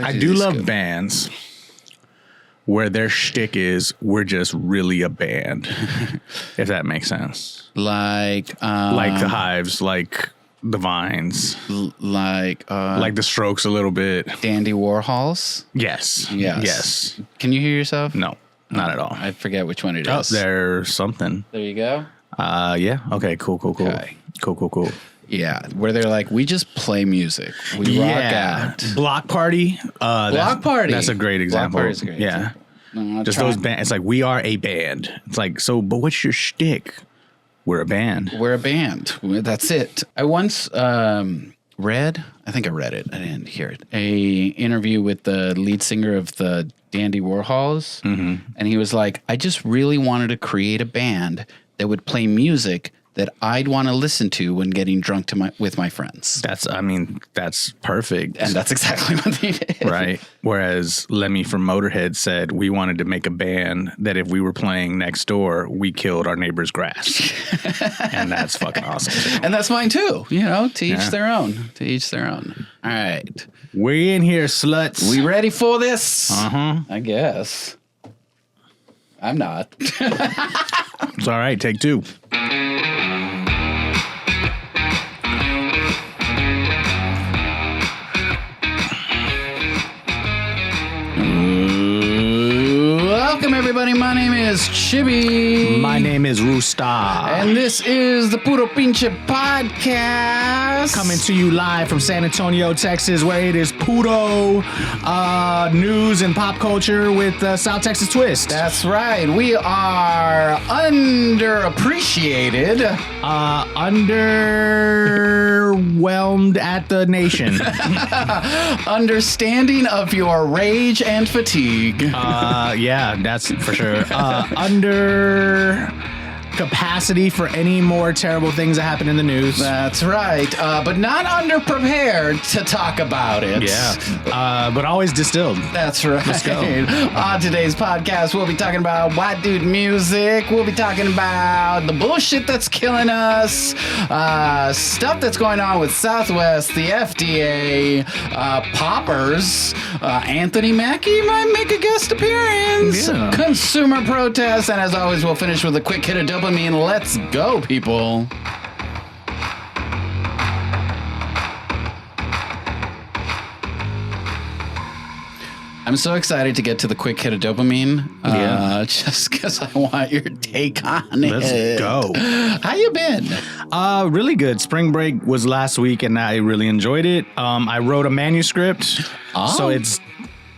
I do love bands where their shtick is we're just really a band, if that makes sense. Like the Hives, like the Vines, like the Strokes a little bit. Dandy Warhols. Yes. Can you hear yourself? No, not at all. I forget which one it is. There's something. There you go. Yeah. Okay. Cool. Okay. Cool. Yeah, where they're like, we just play music. We rock out. Block Party. Block Party. That's a great example. Block Party is a great example. No, just those bands. It's like, we are a band. It's like, so, but what's your shtick? We're a band. We're a band. That's it. I once read, I think I read it. I didn't hear it. A interview with the lead singer of the Dandy Warhols. Mm-hmm. And he was like, I just really wanted to create a band that would play music that I'd want to listen to when getting drunk with my friends. That's perfect. And that's exactly what they did. Right. Whereas Lemmy from Motorhead said we wanted to make a band that if we were playing next door, we killed our neighbor's grass. And that's fucking awesome. And that's mine too. You know, to each their own. To each their own. All right. We in here, sluts. We ready for this? Uh-huh. I guess. I'm not. It's all right. Take two. Welcome, everybody. My name is Chibbi. My name is Rooster. And this is the Puro Pinche podcast. Coming to you live from San Antonio, Texas, where it is Puro news and pop culture with South Texas twist. That's right. We are underappreciated. Underwhelmed at the nation. Understanding of your rage and fatigue. Yeah, that's for sure. Under capacity for any more terrible things that happen in the news. That's right. But not underprepared to talk about it. Yeah. But always distilled. That's right. Let's go. On today's podcast, we'll be talking about white dude music. We'll be talking about the bullshit that's killing us. Stuff that's going on with Southwest, the FDA, poppers. Anthony Mackie might make a guest appearance. Yeah. Consumer protests. And as always, we'll finish with a quick hit of dopamine. Let's go, people. I'm so excited to get to the quick hit of dopamine. Just because I want your take on it. Let's go. How you been? Really good. Spring break was last week, and I really enjoyed it. I wrote a manuscript, so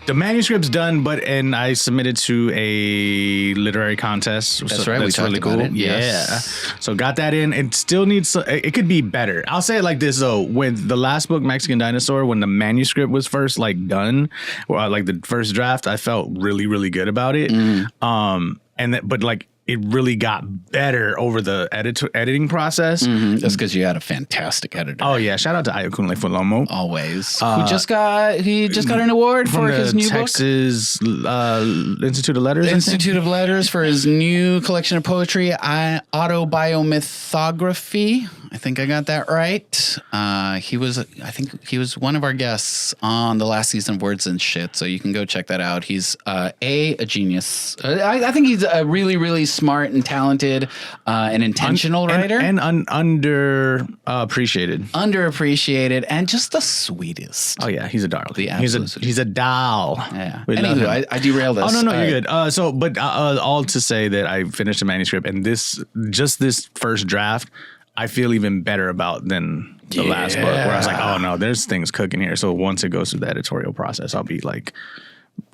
the manuscript's done, and I submitted to a literary contest. That's so right. That's really cool. Yes. Yeah. So got that in. It still needs. It could be better. I'll say it like this though. With the last book, Mexican Dinosaur, when the manuscript was first done, or the first draft, I felt really, really good about it. It really got better over the editing process. Mm-hmm. That's because you had a fantastic editor. Oh yeah! Shout out to Ayakunle Fulomo. Always. Who just got an award for his new Texas Institute of Letters. Institute of Letters for his new collection of poetry, Autobiomythography. I think I got that right. He was one of our guests on the last season of Words and Shit, so you can go check that out. He's a genius. I think he's a really, really smart and talented and intentional writer. And underappreciated. Underappreciated and just the sweetest. Oh, yeah. He's a darling. He's a doll. Yeah. Anywho, I derailed us. Oh, no, you're good. All to say that I finished the manuscript, and this first draft, I feel even better about than the last book, where I was like, oh no, there's things cooking here. So once it goes through the editorial process, I'll be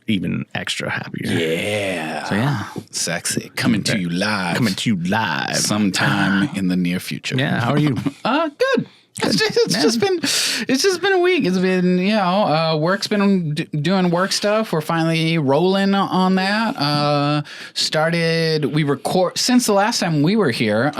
even extra happier. Yeah. So yeah. Sexy. Coming to you live. Sometime in the near future. Yeah. How are you? Good. It's just been a week. It's been, work's been doing work stuff. We're finally rolling on that. Since the last time we were here,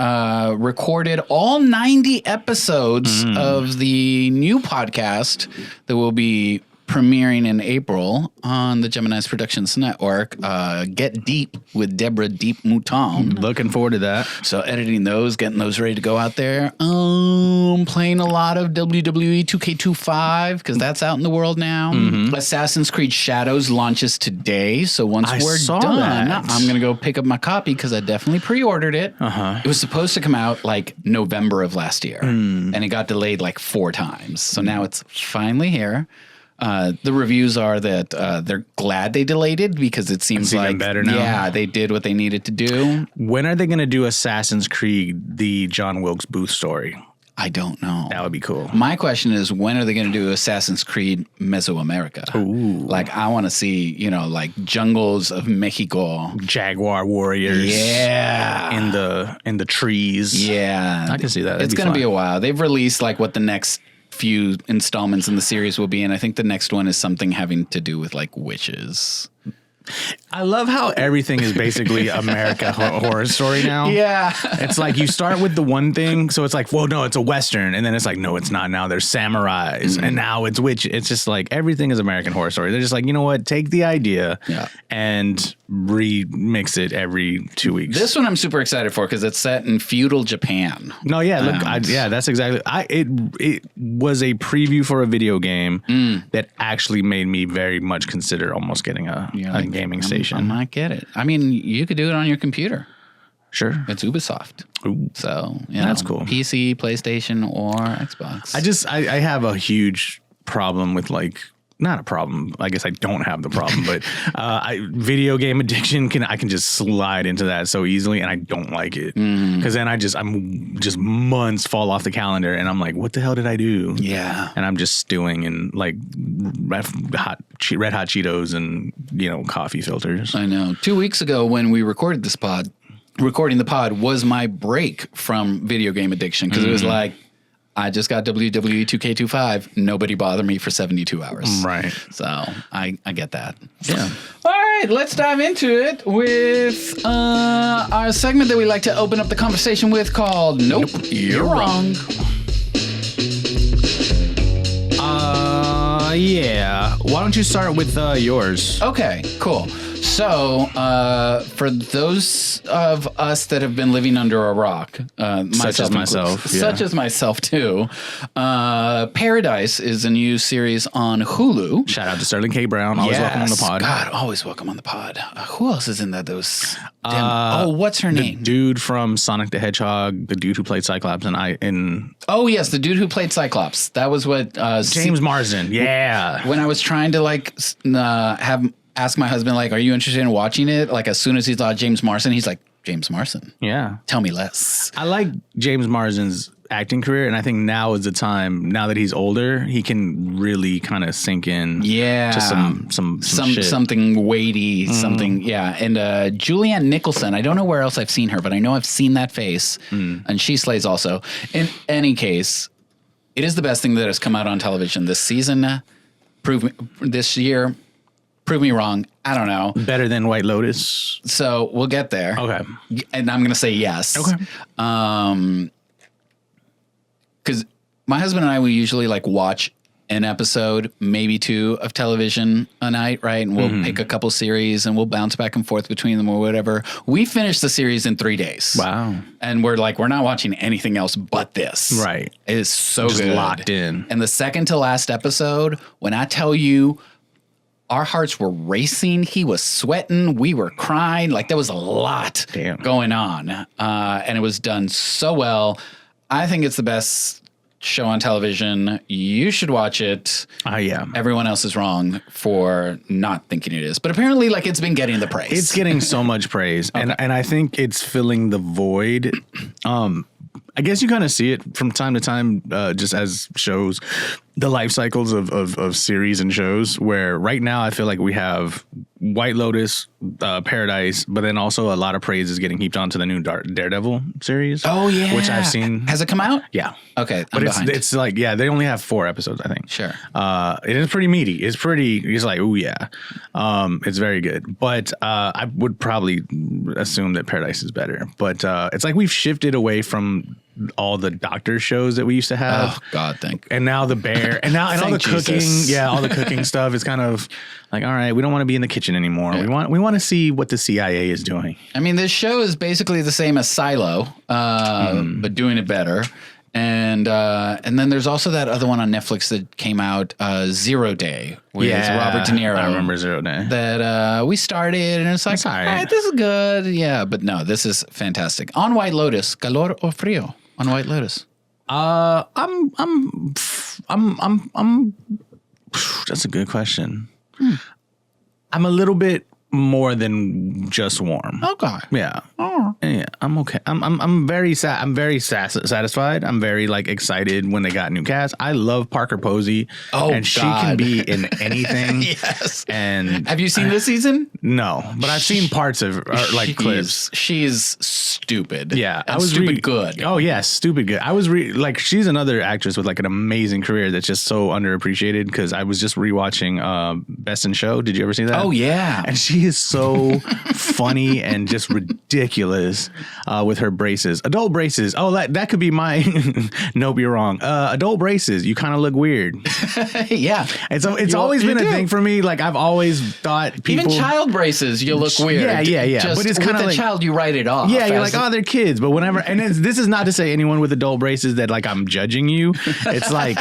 recorded all 90 episodes of the new podcast that will be premiering in April on the Gemini's Productions Network. Get Deep with Deborah Deep Mouton. Looking forward to that. So editing those, getting those ready to go out there. Playing a lot of WWE 2K25 because that's out in the world now. Assassin's Creed Shadows launches today. So once we're done, I'm going to go pick up my copy because I definitely pre-ordered it. It was supposed to come out like November of last year and it got delayed like 4 times. So now it's finally here. The reviews are that they're glad they delayed it because it seems like better now. Yeah, they did what they needed to do. When are they going to do Assassin's Creed, the John Wilkes Booth story? I don't know. That would be cool. My question is, when are they going to do Assassin's Creed Mesoamerica? Ooh. Like, I want to see, like jungles of Mexico. Jaguar warriors. Yeah. In the trees. Yeah. I can see that. It's going to be a while. They've released like what the next few installments in the series will be, and I think the next one is something having to do with like witches. I love how everything is basically America horror story now. Yeah. It's like you start with the one thing, so it's like, well, no, it's a Western. And then it's like, no, it's not now. There's samurais. And now it's witch. It's just like everything is American horror story. They're just like, you know what? Take the idea and remix it every 2 weeks. This one I'm super excited for because it's set in feudal Japan. No, yeah, look, that's exactly. It was a preview for a video game that actually made me very much consider almost getting a gaming station. I might get it. I mean, you could do it on your computer. Sure. It's Ubisoft. Ooh. So, that's cool. PC, PlayStation, or Xbox. I have a huge problem with like, not a problem. I guess I don't have the problem, but video game addiction I can just slide into that so easily, and I don't like it because then I'm just months fall off the calendar, and I'm like, what the hell did I do? Yeah, and I'm just stewing in like red hot Cheetos and coffee filters. I know. 2 weeks ago when we recorded this pod, recording the pod was my break from video game addiction because it was like, I just got WWE 2K25. Nobody bothered me for 72 hours. Right. So I get that. Yeah. All right, let's dive into it with our segment that we like to open up the conversation with called Nope, You're Wrong. Yeah. Why don't you start with yours? Okay, cool. So, for those of us that have been living under a rock, such as myself too, Paradise is a new series on Hulu. Shout out to Sterling K. Brown. Always welcome on the pod. God, always welcome on the pod. Who else is in that? What's her name? The dude from Sonic the Hedgehog, the dude who played Cyclops, Oh yes, the dude who played Cyclops. That was what James Marsden. Yeah. When I was trying to ask my husband, like, are you interested in watching it? Like, as soon as he thought James Marsden, he's like, James Marsden. Yeah. Tell me less. I like James Marsden's acting career, and I think now is the time, now that he's older, he can really kind of sink in to some shit. Something weighty, something, yeah. And Julianne Nicholson, I don't know where else I've seen her, but I know I've seen that face, and she slays also. In any case, it is the best thing that has come out on television this season. This year. Prove me wrong. I don't know. Better than White Lotus. So we'll get there. Okay. And I'm going to say yes. Okay. Because my husband and I, we usually like watch an episode, maybe 2 of television a night, right? And we'll pick a couple series and we'll bounce back and forth between them or whatever. We finished the series in 3 days. Wow. And we're like, we're not watching anything else but this. Right. It is so just good. Locked in. And the second to last episode, when I tell you, our hearts were racing. He was sweating. We were crying. Like, there was a lot going on. And it was done so well. I think it's the best show on television. You should watch it. Yeah. Everyone else is wrong for not thinking it is. But apparently, like, it's been getting the praise. It's getting so much praise. Okay. And I think it's filling the void. I guess you kind of see it from time to time, just as shows, the life cycles of series and shows, where right now I feel like we have White Lotus, Paradise, but then also a lot of praise is getting heaped onto the new Daredevil series. Oh, yeah. Which I've seen. Has it come out? Yeah. Okay. But it's like, yeah, they only have 4 episodes, I think. Sure. It is pretty meaty. It's like, ooh, yeah. It's very good. But I would probably assume that Paradise is better. But it's like we've shifted away from all the doctor shows that we used to have. Oh God, and now the bear and all the cooking. Yeah, all the cooking stuff is kind of like, all right, we don't want to be in the kitchen anymore. Yeah. We want to see what the CIA is doing. I mean, this show is basically the same as Silo, but doing it better. And then there's also that other one on Netflix that came out, 0 Day, with Robert De Niro. I remember 0 Day. That we started, and it's like, all right, this is good. Yeah, but no, this is fantastic. On White Lotus, calor o frío? On White Lotus. I'm. That's a good question. I'm a little bit more than just warm. Okay. Yeah. Oh. Yeah. I'm okay. I'm very sad. I'm very satisfied. I'm very like excited when they got new cast. I love Parker Posey. Oh, and she can be in anything. Yes. And have you seen this season? No, but I've seen parts of like clips. She's stupid. Yeah, I was stupid good. Oh yeah, stupid good. I was like, she's another actress with like an amazing career that's just so underappreciated. Because I was just rewatching Best in Show. Did you ever see that? Oh yeah, and she is so funny and just ridiculous with her braces, adult braces. Oh, that could be my. Nope, you're wrong. Adult braces. You kind of look weird. Yeah, and so it's always been a thing for me. Like I've always thought people. Even child braces, you look weird. Yeah. Just but it's kind of like a child, you write it off. Yeah, you're like, oh, they're kids. But whenever, and this is not to say anyone with adult braces that like I'm judging you. It's like,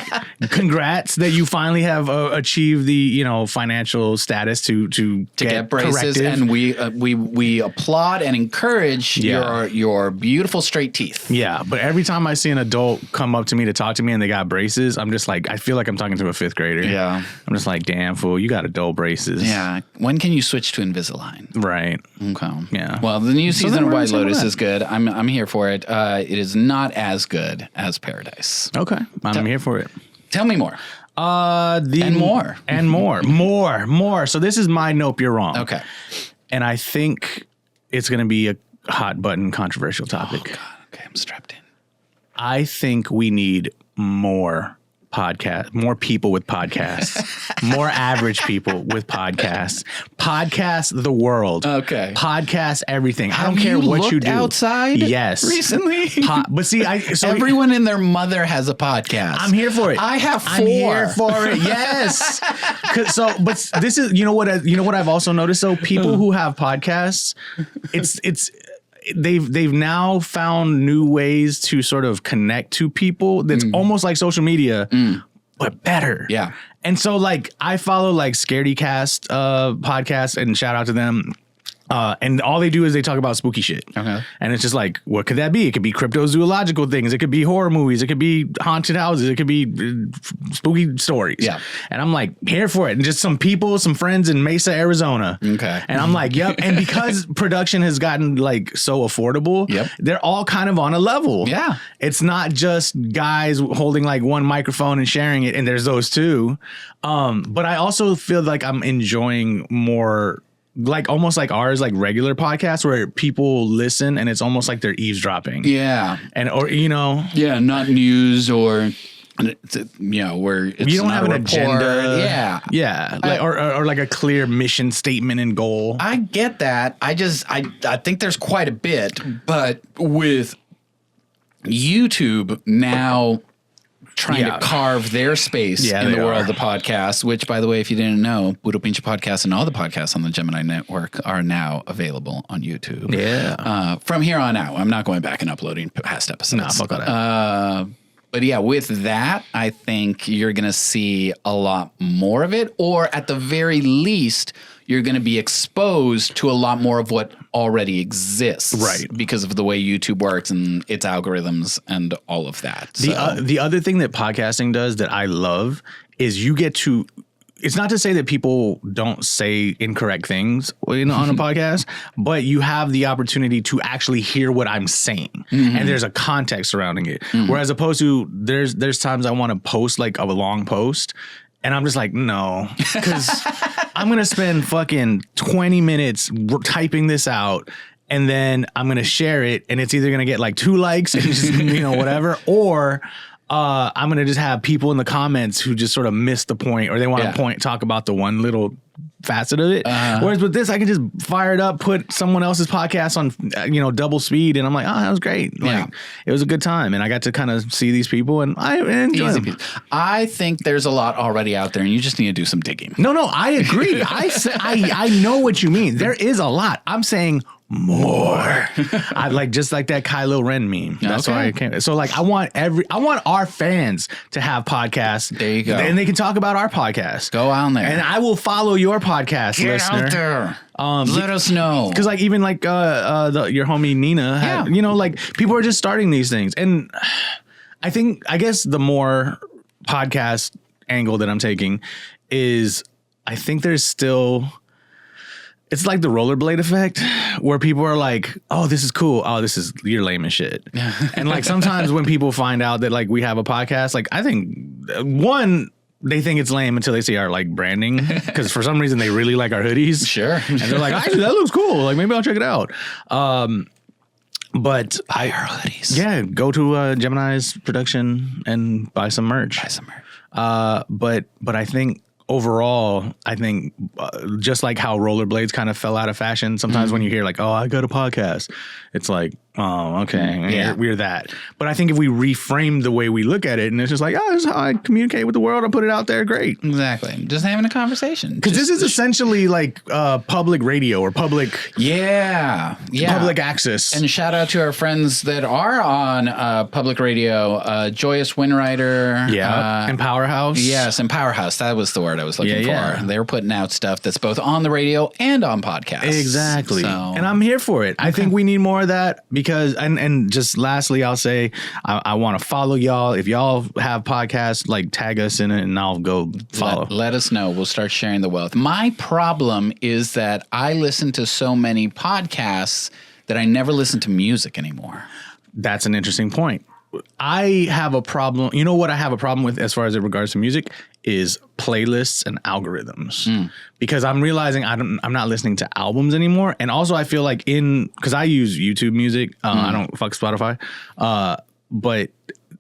congrats that you finally have achieved the financial status to get braces, corrective. And we applaud and encourage your beautiful straight teeth. Yeah, but every time I see an adult come up to me to talk to me and they got braces, I'm just like, I feel like I'm talking to a 5th grader. Yeah, I'm just like, damn fool, you got adult braces. Yeah, when can you switch to Invisalign? Right. Okay. Yeah. Well, the new season of White Lotus is good. I'm here for it. It is not as good as Paradise. Okay, I'm here for it. Tell me more. And more. So this is my nope, you're wrong. Okay. And I think it's going to be a hot button controversial topic. Oh God. Okay, I'm strapped in. I think we need more people with podcasts, more average people with podcasts, podcast the world. Okay. Podcast everything. I don't care what you do. Outside? Yes. Recently? But see, everyone and their mother has a podcast. I'm here for it. I have 4. I'm here for it. Yes. But this is, you know what I've also noticed? So people who have podcasts, they've now found new ways to sort of connect to people that's almost like social media, but better. Yeah. And so like I follow like ScaredyCast podcast, and shout out to them. And all they do is they talk about spooky shit. Okay. And it's just like, what could that be? It could be cryptozoological things. It could be horror movies. It could be haunted houses. It could be spooky stories. Yeah. And I'm like, here for it. And just some friends in Mesa, Arizona. Okay. And I'm like, yep. And because production has gotten like so affordable, they're all kind of on a level. Yeah. It's not just guys holding like one microphone and sharing it. And there's those too. But I also feel like I'm enjoying more, like almost like ours, like regular podcasts where people listen and it's almost like they're eavesdropping. Yeah. Yeah, not news or where it's you don't have an agenda. Yeah. Yeah. Like, or like a clear mission statement and goal. I get that. I think there's quite a bit, but with YouTube now trying to carve their space in the world of the podcast, which, by the way, if you didn't know, Puro Pinche podcast and all the podcasts on the Gemini Network are now available on YouTube. Yeah. From here on out, I'm not going back and uploading past episodes. Nah, fuck all that. But yeah, with that, I think you're going to see a lot more of it, or at the very least, you're going to be exposed to a lot more of what already exists. Right. Because of the way YouTube works and its algorithms and all of that. The other thing that podcasting does that I love is you get to, it's not to say that people don't say incorrect things on a podcast, but you have the opportunity to actually hear what I'm saying. And there's a context surrounding it. Whereas opposed to there's times I want to post like a long post and I'm just like, no, because I'm going to spend fucking 20 minutes typing this out. And then I'm going to share it and it's either going to get like 2 likes and just, whatever, or I'm going to just have people in the comments who just sort of miss the point, or they want to talk about the one little facet of it. Whereas with this, I can just fire it up, put someone else's podcast on, double speed, and I'm like, oh, that was great. Like, it was a good time, and I got to kind of see these people, and I enjoy them. I think there's a lot already out there, and you just need to do some digging. No, I agree. I know what you mean. There is a lot. I'm saying more. I like just like that Kylo Ren meme. That's why I came. So like I want our fans to have podcasts. There you go. And they can talk about our podcast. Go out there. And I will follow your podcast, Get listener. out there. Let us know. Because like even like your homie Nina had, like people are just starting these things. And I guess the more podcast angle that I'm taking is I think there's still, it's like the rollerblade effect where people are like, oh, this is cool. Oh, you're lame as shit. And like sometimes when people find out that like we have a podcast, like I think they think it's lame until they see our like branding. Cause for some reason they really like our hoodies. Sure. And they're like, actually that looks cool. Like maybe I'll check it out. But buy our hoodies. Yeah. Go to Gemini's production and buy some merch. But I think, overall, just like how rollerblades kind of fell out of fashion, sometimes when you hear like, oh, I got a podcast, it's like, oh, okay, we're that. But I think if we reframe the way we look at it and it's just like, oh, this is how I communicate with the world, I put it out there, great. Exactly. Just having a conversation. Because this is essentially like public radio or public public access. And shout out to our friends that are on public radio, Joyous Winrider. Yeah, and Powerhouse. Yes, and Powerhouse. That was the word I was looking for. Yeah. They were putting out stuff that's both on the radio and on podcasts. Exactly. And I'm here for it. I think we need more of that because, and just lastly, I'll say, I want to follow y'all. If y'all have podcasts, like tag us in it and I'll go follow. Let us know. We'll start sharing the wealth. My problem is that I listen to so many podcasts that I never listen to music anymore. That's an interesting point. I have a problem. You know what I have a problem with as far as it regards to music is playlists and algorithms, because I'm realizing I'm not listening to albums anymore. And also I feel like because I use YouTube music, I don't fuck Spotify, but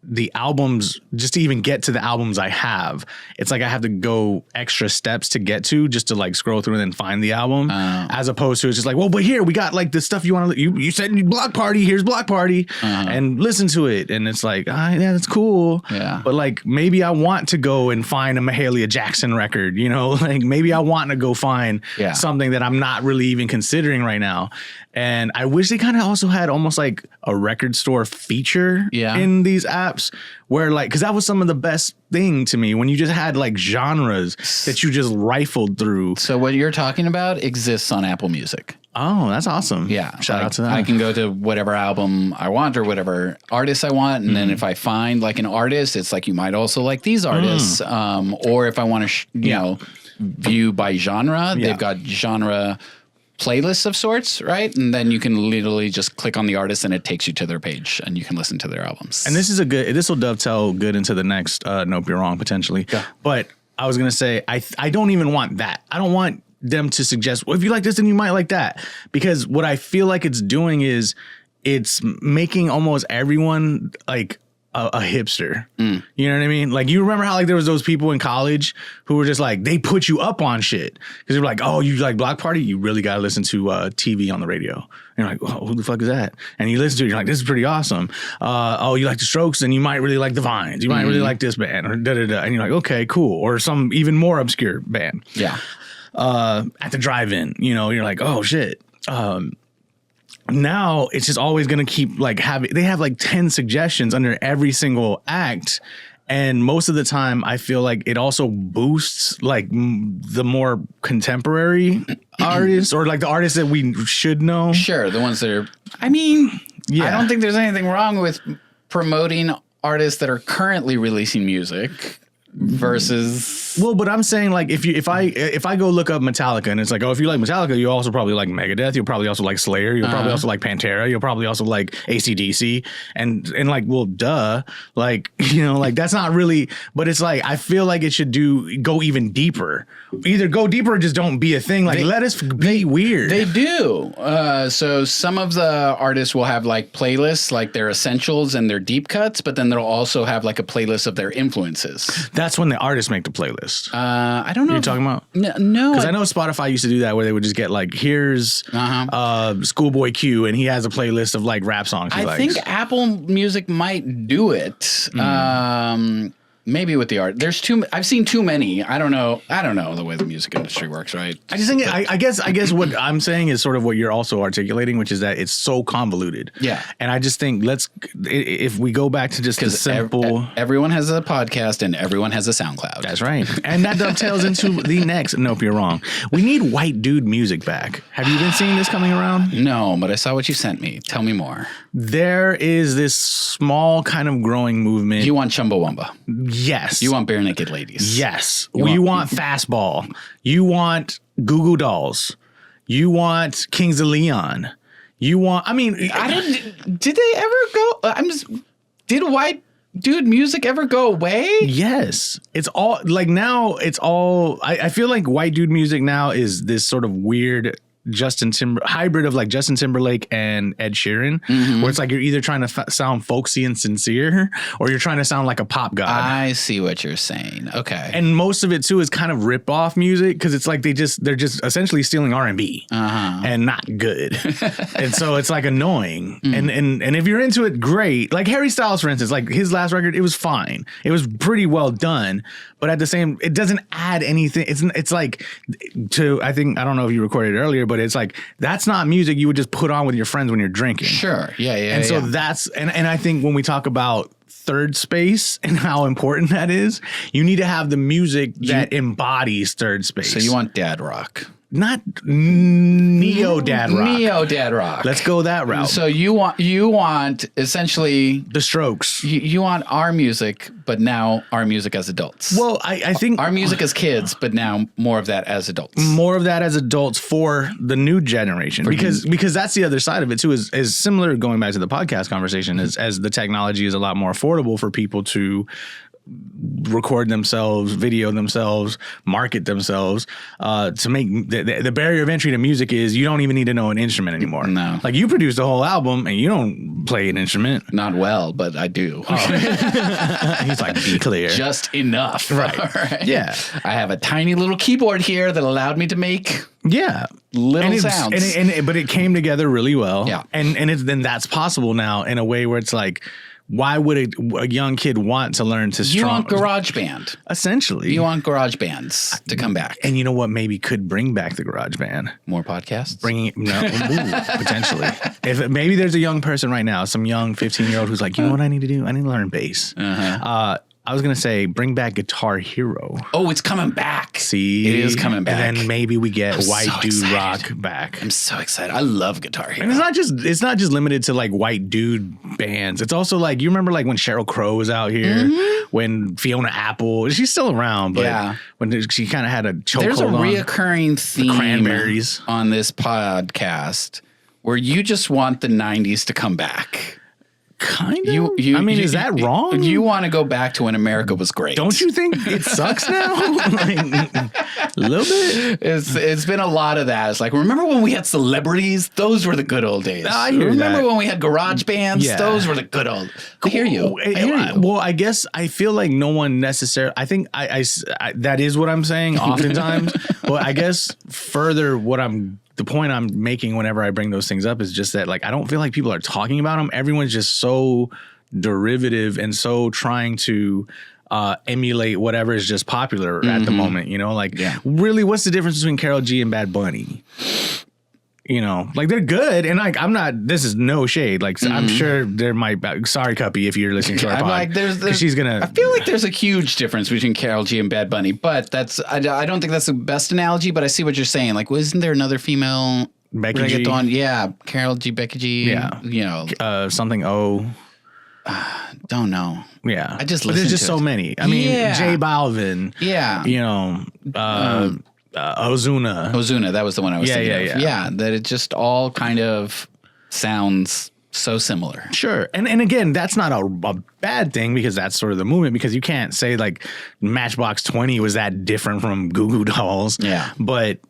the albums, just to even get to the albums I have, it's like I have to go extra steps to get to just to like scroll through and then find the album, as opposed to it's just like, well, but here we got like the stuff you want to, you said Block Party, here's Block Party, and listen to it. And it's like, yeah, that's cool. Yeah. But like maybe I want to go and find a Mahalia Jackson record, like maybe I want to go find something that I'm not really even considering right now. And I wish they kind of also had almost like a record store feature in these apps where like, because that was some of the best thing to me when you just had like genres that you just rifled through. So what you're talking about exists on Apple Music. Oh, that's awesome. Yeah. Shout out to them. I can go to whatever album I want or whatever artist I want. And then if I find like an artist, it's like, you might also like these artists. Or if I want to, view by genre, they've got genre playlists of sorts, right? And then you can literally just click on the artist and it takes you to their page and you can listen to their albums. And this will dovetail good into the next Nope, You're Wrong potentially. Yeah. But I was going to say, I don't even want that. I don't want them to suggest, well, if you like this, then you might like that. Because what I feel like it's doing is it's making almost everyone like a hipster. You know what I mean? Like, you remember how like there was those people in college who were just like, they put you up on shit because they were like, oh, you like Block Party? You really got to listen to TV on the radio. And you're like, oh, who the fuck is that? And you listen to it, you're like, this is pretty awesome. Oh, you like the Strokes? Then you might really like the Vines. You might really like this band or da-da-da. And you're like, okay, cool. Or some even more obscure band. Yeah. At the drive-in, you're like, oh shit. Now it's just always going to keep like they have like 10 suggestions under every single act. And most of the time I feel like it also boosts like the more contemporary artists or like the artists that we should know. Sure. The ones that are, I don't think there's anything wrong with promoting artists that are currently releasing music versus, well, but I'm saying like if I go look up Metallica and it's like, oh, if you like Metallica, you also probably like Megadeth, you'll probably also like Slayer, you'll probably also like Pantera, you'll probably also like AC/DC, and like, well, duh, like like that's not really, but it's like I feel like it should go even deeper, either go deeper or just don't be a thing. Like let us be weird. They do. So some of the artists will have like playlists, like their essentials and their deep cuts, but then they'll also have like a playlist of their influences. That's when the artists make the playlist. playlist? I don't know. You're talking about? No. Because I know Spotify used to do that where they would just get like, here's Schoolboy Q, and he has a playlist of like rap songs. I think Apple Music might do it. Maybe with the art. I've seen too many. I don't know the way the music industry works, right? I just think I guess what I'm saying is sort of what you're also articulating, which is that it's so convoluted. Yeah. And I just think if we go back to just the simple. Everyone has a podcast and everyone has a SoundCloud. That's right. And that dovetails into the next. Nope, you're wrong. We need white dude music back. Have you been seeing this coming around? No, but I saw what you sent me. Tell me more. There is this small kind of growing movement. You want Chumbawamba. Yes. You want bare naked ladies. Yes. You want fastball. You want Goo Goo Dolls. You want Kings of Leon. You want, did they ever go? Did white dude music ever go away? Yes. It's all like now I feel like white dude music now is this sort of weird hybrid of like Justin Timberlake and Ed Sheeran, where it's like you're either trying to sound folksy and sincere or you're trying to sound like a pop god. I see what you're saying. Okay. And most of it too is kind of rip off music because it's like they're just essentially stealing R&B and not good. And so it's like annoying. And if you're into it, great. Like Harry Styles, for instance, like his last record, it was fine. It was pretty well done, but at the same, it doesn't add anything. It's like I don't know if you recorded it earlier, but it's like that's not music you would just put on with your friends when you're drinking. Sure. Yeah. And so that's and I think when we talk about third space and how important that is, you need to have the music that embodies third space. So you want dad rock. Not neo dad rock. Neo dad rock. Let's go that route. So you want essentially the Strokes. You want our music, but now our music as adults. Well, I think our music as kids, but now more of that as adults. More of that as adults for the new generation, because that's the other side of it too. Is similar going back to the podcast conversation. As the technology is a lot more affordable for people to record themselves, video themselves, market themselves, to make the barrier of entry to music is you don't even need to know an instrument anymore. No. Like you produce the whole album and you don't play an instrument. Not well, but I do. He's like, be clear. Just enough. Right. Yeah. I have a tiny little keyboard here that allowed me to make little sounds. But it came together really well. Yeah. And then that's possible now in a way where it's like, why would a young kid want to learn to You want GarageBand. Essentially. You want garage bands to come back. And you know what maybe could bring back the garage band? More podcasts? Potentially. If maybe there's a young person right now, some young 15-year-old who's like, you know what I need to do? I need to learn bass. I was going to say, bring back Guitar Hero. Oh, it's coming back. See? It is coming back. And then maybe we get white dude rock back. I'm so excited. I love Guitar Hero. And it's not just limited to like white dude bands. It's also like, you remember like when Sheryl Crow was out here, when Fiona Apple, she's still around, but when she kind of had a chokehold on. There's a reoccurring theme the Cranberries on this podcast where you just want the 90s to come back. Kind of. Is that wrong? You want to go back to when America was great. Don't you think it sucks now? A little bit. It's been a lot of that. It's like, remember when we had celebrities? Those were the good old days. I hear remember that. when we had garage bands? Yeah. Those were the good old. I hear you. Well, I guess I feel like no one necessarily. I think I that is what I'm saying oftentimes. But I guess further, the point I'm making whenever I bring those things up is just that, like, I don't feel like people are talking about them. Everyone's just so derivative and so trying to emulate whatever is just popular at the moment, you know? Like, really, what's the difference between Karol G and Bad Bunny? You know, like, they're good. And like, this is no shade. Like, I'm sure there might be, sorry, Cuppy, if you're listening to our pod. Like, she's going to. I feel like there's a huge difference between Karol G and Bad Bunny, but I don't think that's the best analogy, but I see what you're saying. Like, isn't there another female Becky G? Yeah. Karol G, Becky G. Yeah. You know, something O. Don't know. Yeah. I just But there's just so many. I mean, J Balvin. Yeah. You know, Ozuna, that was the one I was thinking of. Yeah, that it just all kind of sounds so similar. Sure. And again, that's not a bad thing because that's sort of the movement, because you can't say like Matchbox 20 was that different from Goo Goo Dolls. Yeah. But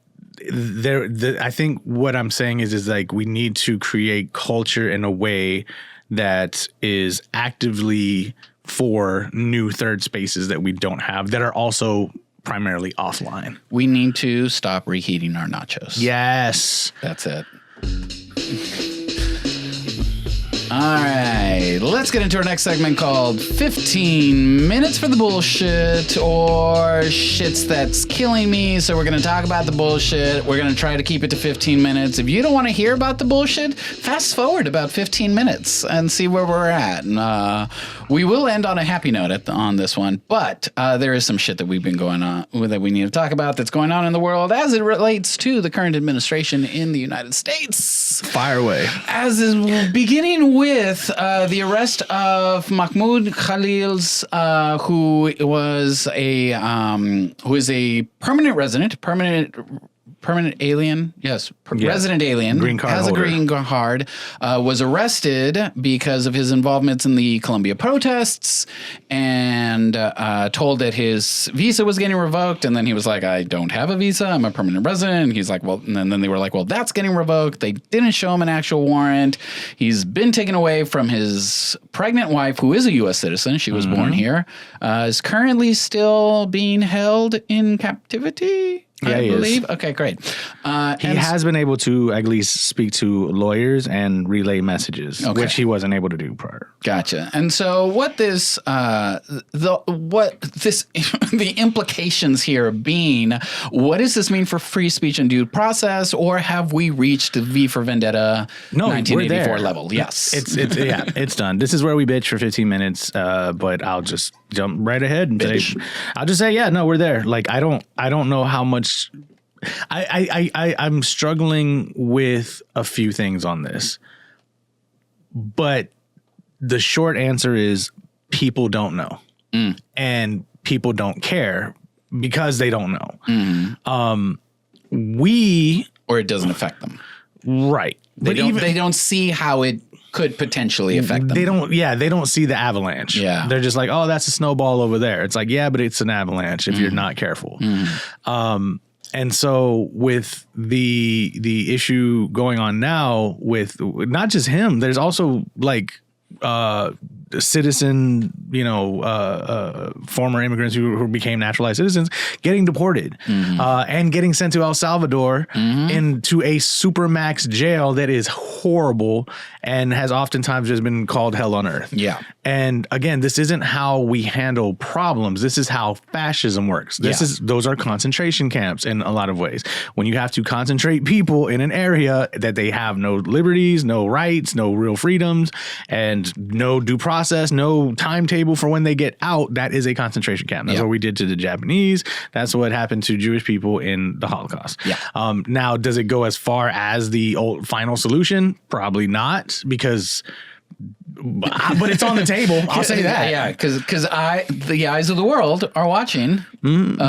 I think what I'm saying is like we need to create culture in a way that is actively for new third spaces that we don't have, that are also primarily offline. We need to stop reheating our nachos. Yes. That's it. All right, let's get into our next segment called 15 Minutes for the Bullshit, or Shits That's Killing Me. So we're going to talk about the bullshit. We're going to try to keep it to 15 minutes. If you don't want to hear about the bullshit, fast forward about 15 minutes and see where we're at. And we will end on a happy note on this one, but there is some shit that we've been going on that we need to talk about that's going on in the world as it relates to the current administration in the United States. Fire away. As is beginning with the arrest of Mahmoud Khalil's, who is a permanent resident, permanent alien, yes, resident alien, green card has holder. a green card, was arrested because of his involvements in the Colombia protests, and told that his visa was getting revoked. And then he was like, I don't have a visa, I'm a permanent resident. And he's like, well, and then they were like, well, that's getting revoked. They didn't show him an actual warrant. He's been taken away from his pregnant wife, who is a U.S. citizen. She was born here, is currently still being held in captivity. Yeah, I believe. is. Okay, great. He has been able to at least speak to lawyers and relay messages, which he wasn't able to do prior. Gotcha. And so, what this, the implications here being, what does this mean for free speech and due process, or have we reached the V for Vendetta 1984 level? Yes, it's done. This is where we bitch for 15 minutes, but I'll just jump right ahead and say, yeah, no, we're there. Like, I don't know how much. I'm struggling with a few things on this, but the short answer is people don't know, and people don't care because they don't know. Or it doesn't affect them, right? They don't see how it could potentially affect them. They don't see the avalanche. Yeah. They're just like, oh, that's a snowball over there. It's like, yeah, but it's an avalanche if you're not careful. And so with the issue going on now with not just him, there's also like citizen, former immigrants who became naturalized citizens getting deported and getting sent to El Salvador into a supermax jail that is horrible and has oftentimes just been called hell on earth. Yeah. And again, this isn't how we handle problems. This is how fascism works. Those are concentration camps in a lot of ways. When you have to concentrate people in an area that they have no liberties, no rights, no real freedoms, and no due process, no timetable for when they get out, that is a concentration camp. That's what we did to the Japanese. That's what happened to Jewish people in the Holocaust. Yeah. Now, does it go as far as the old final solution? Probably not, because but it's on the table. I'll say that. Yeah, because the eyes of the world are watching. Because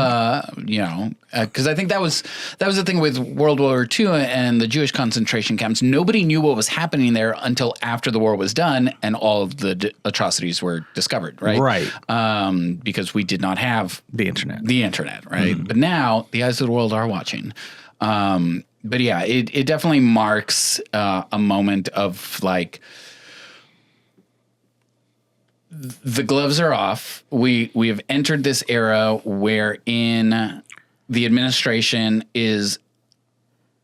I think that was the thing with World War II and the Jewish concentration camps. Nobody knew what was happening there until after the war was done and all of the atrocities were discovered. Right. Right. Because we did not have the internet. Right. But now the eyes of the world are watching. But yeah, it definitely marks a moment of like, the gloves are off. We have entered this era wherein the administration is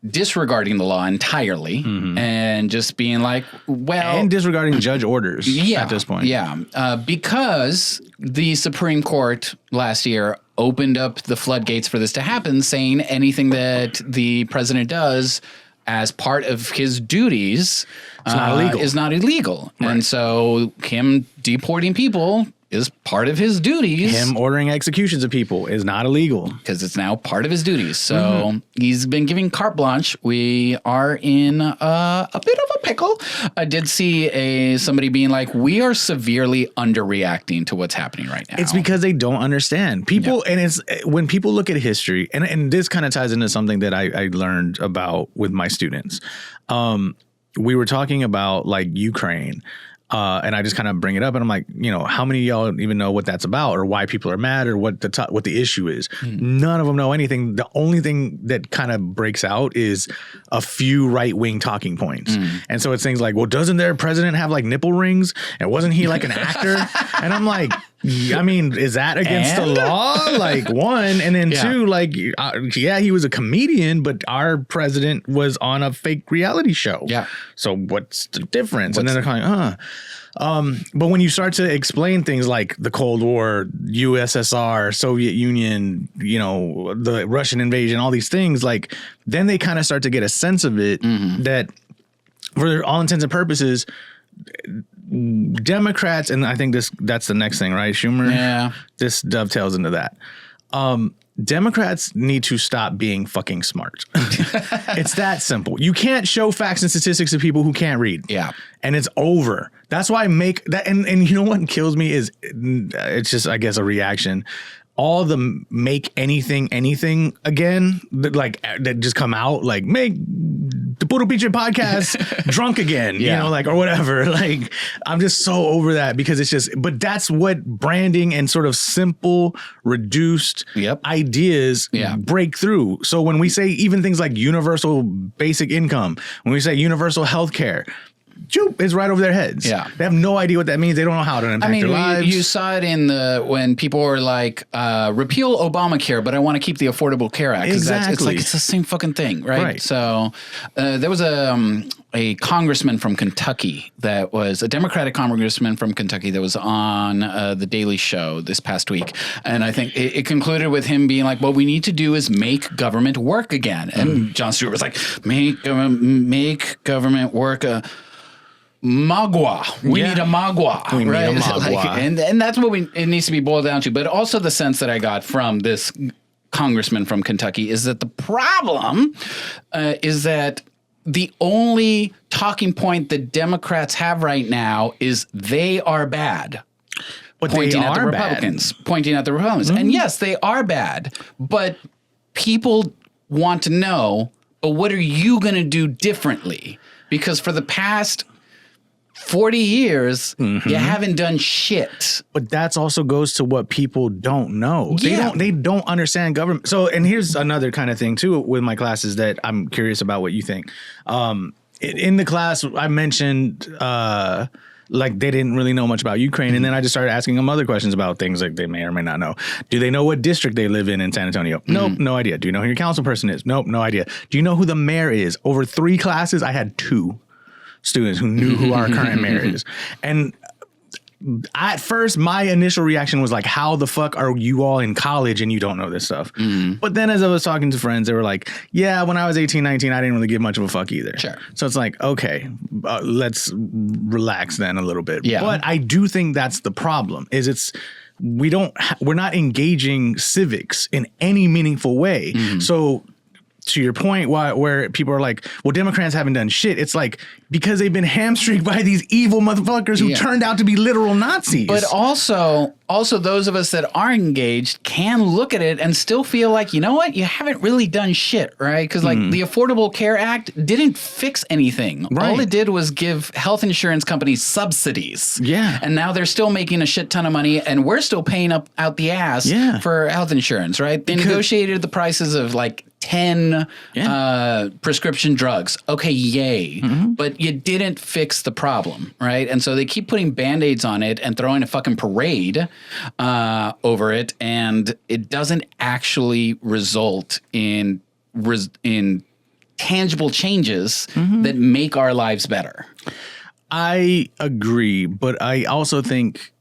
disregarding the law entirely and just being like, well, and disregarding judge orders at this point. Yeah, because the Supreme Court last year opened up the floodgates for this to happen, saying anything that the president does as part of his duties is not illegal. Right. And so him deporting people is part of his duties. Him ordering executions of people is not illegal. Because it's now part of his duties. So he's been giving carte blanche. We are in a bit of a pickle. I did see somebody being like, we are severely underreacting to what's happening right now. It's because they don't understand. People, and it's when people look at history, and this kind of ties into something that I learned about with my students. We were talking about like Ukraine. And I just kind of bring it up and I'm like, how many of y'all even know what that's about or why people are mad or what the issue is? None of them know anything. The only thing that kind of breaks out is a few right wing talking points. And so it's things like, well, doesn't their president have like nipple rings? And wasn't he like an actor? And I'm like, I mean, is that against the law? Like, one, and then two, like, yeah, he was a comedian, but our president was on a fake reality show. Yeah. So what's the difference? And then they're kind of, but when you start to explain things like the Cold War, USSR, Soviet Union, you know, the Russian invasion, all these things, like, then they kind of start to get a sense of it that, for all intents and purposes, Democrats, and I think that's the next thing, right, Schumer? Yeah. This dovetails into that. Democrats need to stop being fucking smart. It's that simple. You can't show facts and statistics to people who can't read. Yeah. And it's over. That's why I make that. And you know what kills me is, it's just, I guess, a reaction. All the make anything again, that just come out, like, make the Puro Pinche podcast drunk again, you know, like, or whatever. Like, I'm just so over that, because it's just, but that's what branding and sort of simple, reduced ideas break through. So when we say even things like universal basic income, when we say universal health care, it's right over their heads. Yeah. They have no idea what that means. They don't know how to impact their lives. You saw it when people were like, repeal Obamacare, but I want to keep the Affordable Care Act. Exactly. It's the same fucking thing, right? So there was a congressman from Kentucky that was a Democratic congressman from Kentucky that was on the Daily Show this past week. And I think it concluded with him being like, what we need to do is make government work again. And Jon Stewart was like, make government work. Magua. We need a magua. We need a magua. Like, and that's what it needs to be boiled down to. But also the sense that I got from this congressman from Kentucky is that the problem is that the only talking point that Democrats have right now is they are bad. But pointing at the Republicans. And yes, they are bad. But people want to know, but what are you going to do differently? Because for the past 40 years, you haven't done shit. But that's also goes to what people don't know. They don't understand government. So, and here's another kind of thing too with my classes that I'm curious about what you think. In the class, I mentioned like they didn't really know much about Ukraine, and then I just started asking them other questions about things like they may or may not know. Do they know what district they live in San Antonio? Nope, no idea. Do you know who your council person is? Nope, no idea. Do you know who the mayor is? Over 3 classes, I had 2 students who knew who our current mayor is. And at first, my initial reaction was like, how the fuck are you all in college and you don't know this stuff? But then as I was talking to friends, they were like, yeah, when I was 18, 19, I didn't really give much of a fuck either. Sure. So it's like, okay, let's relax then a little bit. Yeah. But I do think that's the problem, is we're not engaging civics in any meaningful way. So to your point, where people are like, well, Democrats haven't done shit. It's like, because they've been hamstringed by these evil motherfuckers who turned out to be literal Nazis. But also those of us that are engaged can look at it and still feel like, you know what? You haven't really done shit, right? Because like the Affordable Care Act didn't fix anything. Right. All it did was give health insurance companies subsidies. Yeah. And now they're still making a shit ton of money, and we're still paying out the ass for health insurance, right? They negotiated the prices of like 10 prescription drugs. Okay, yay. But you didn't fix the problem, right? And so they keep putting Band-Aids on it and throwing a fucking parade over it, and it doesn't actually result in tangible changes that make our lives better. I agree, but I also think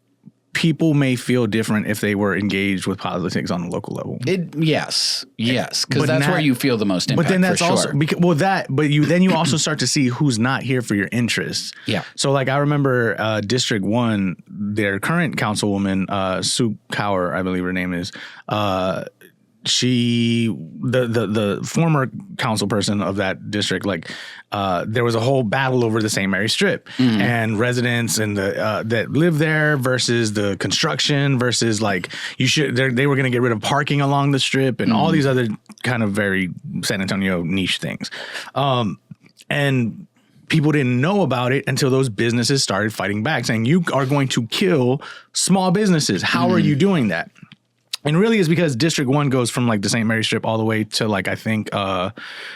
people may feel different if they were engaged with politics on a local level. Yes, because that's where you feel the most impact. But then that's also sure. But you also start to see who's not here for your interests. Yeah. So like I remember District 1, their current councilwoman, Sue Cower, I believe her name is. The former council person of that district, like there was a whole battle over the St. Mary Strip and residents and the that live there versus the construction versus like they were going to get rid of parking along the strip and all these other kind of very San Antonio niche things. And people didn't know about it until those businesses started fighting back, saying you are going to kill small businesses. How are you doing that? And really it's because District 1 goes from like the St. Mary Strip all the way to like, I think,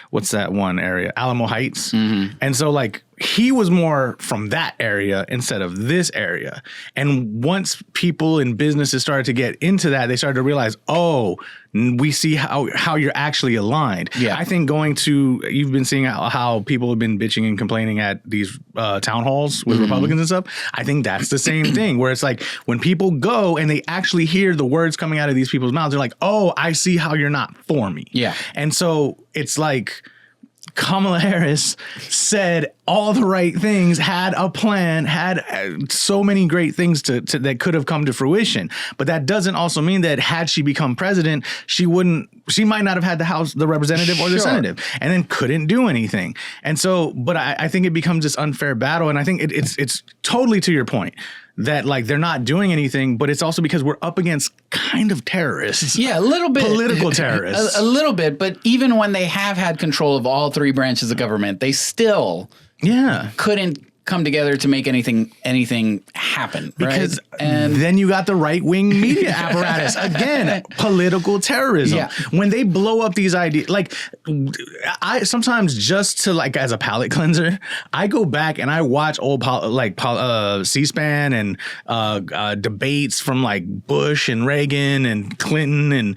what's that one area? Alamo Heights. And so like he was more from that area instead of this area. And once people and businesses started to get into that, they started to realize, oh, we see how you're actually aligned. Yeah. I think you've been seeing how people have been bitching and complaining at these town halls with Republicans and stuff. I think that's the same thing, where it's like when people go and they actually hear the words coming out of these people's mouths, they're like, oh, I see how you're not for me. Yeah. And so it's like, Kamala Harris said all the right things, had a plan, had so many great things that could have come to fruition. But that doesn't also mean that had she become president, she might not have had the representative or the senator, and then couldn't do anything. And so, but I think it becomes this unfair battle. And I think it's totally to your point that like they're not doing anything, but it's also because we're up against kind of terrorists. Yeah, a little bit. Political terrorists. A little bit. But even when they have had control of all three branches of government, they still couldn't come together to make anything happen. Because right? And then you got the right-wing media apparatus. Again, political terrorism. Yeah. When they blow up these ideas, like I sometimes just to like as a palate cleanser, I go back and I watch old C-SPAN and debates from like Bush and Reagan and Clinton and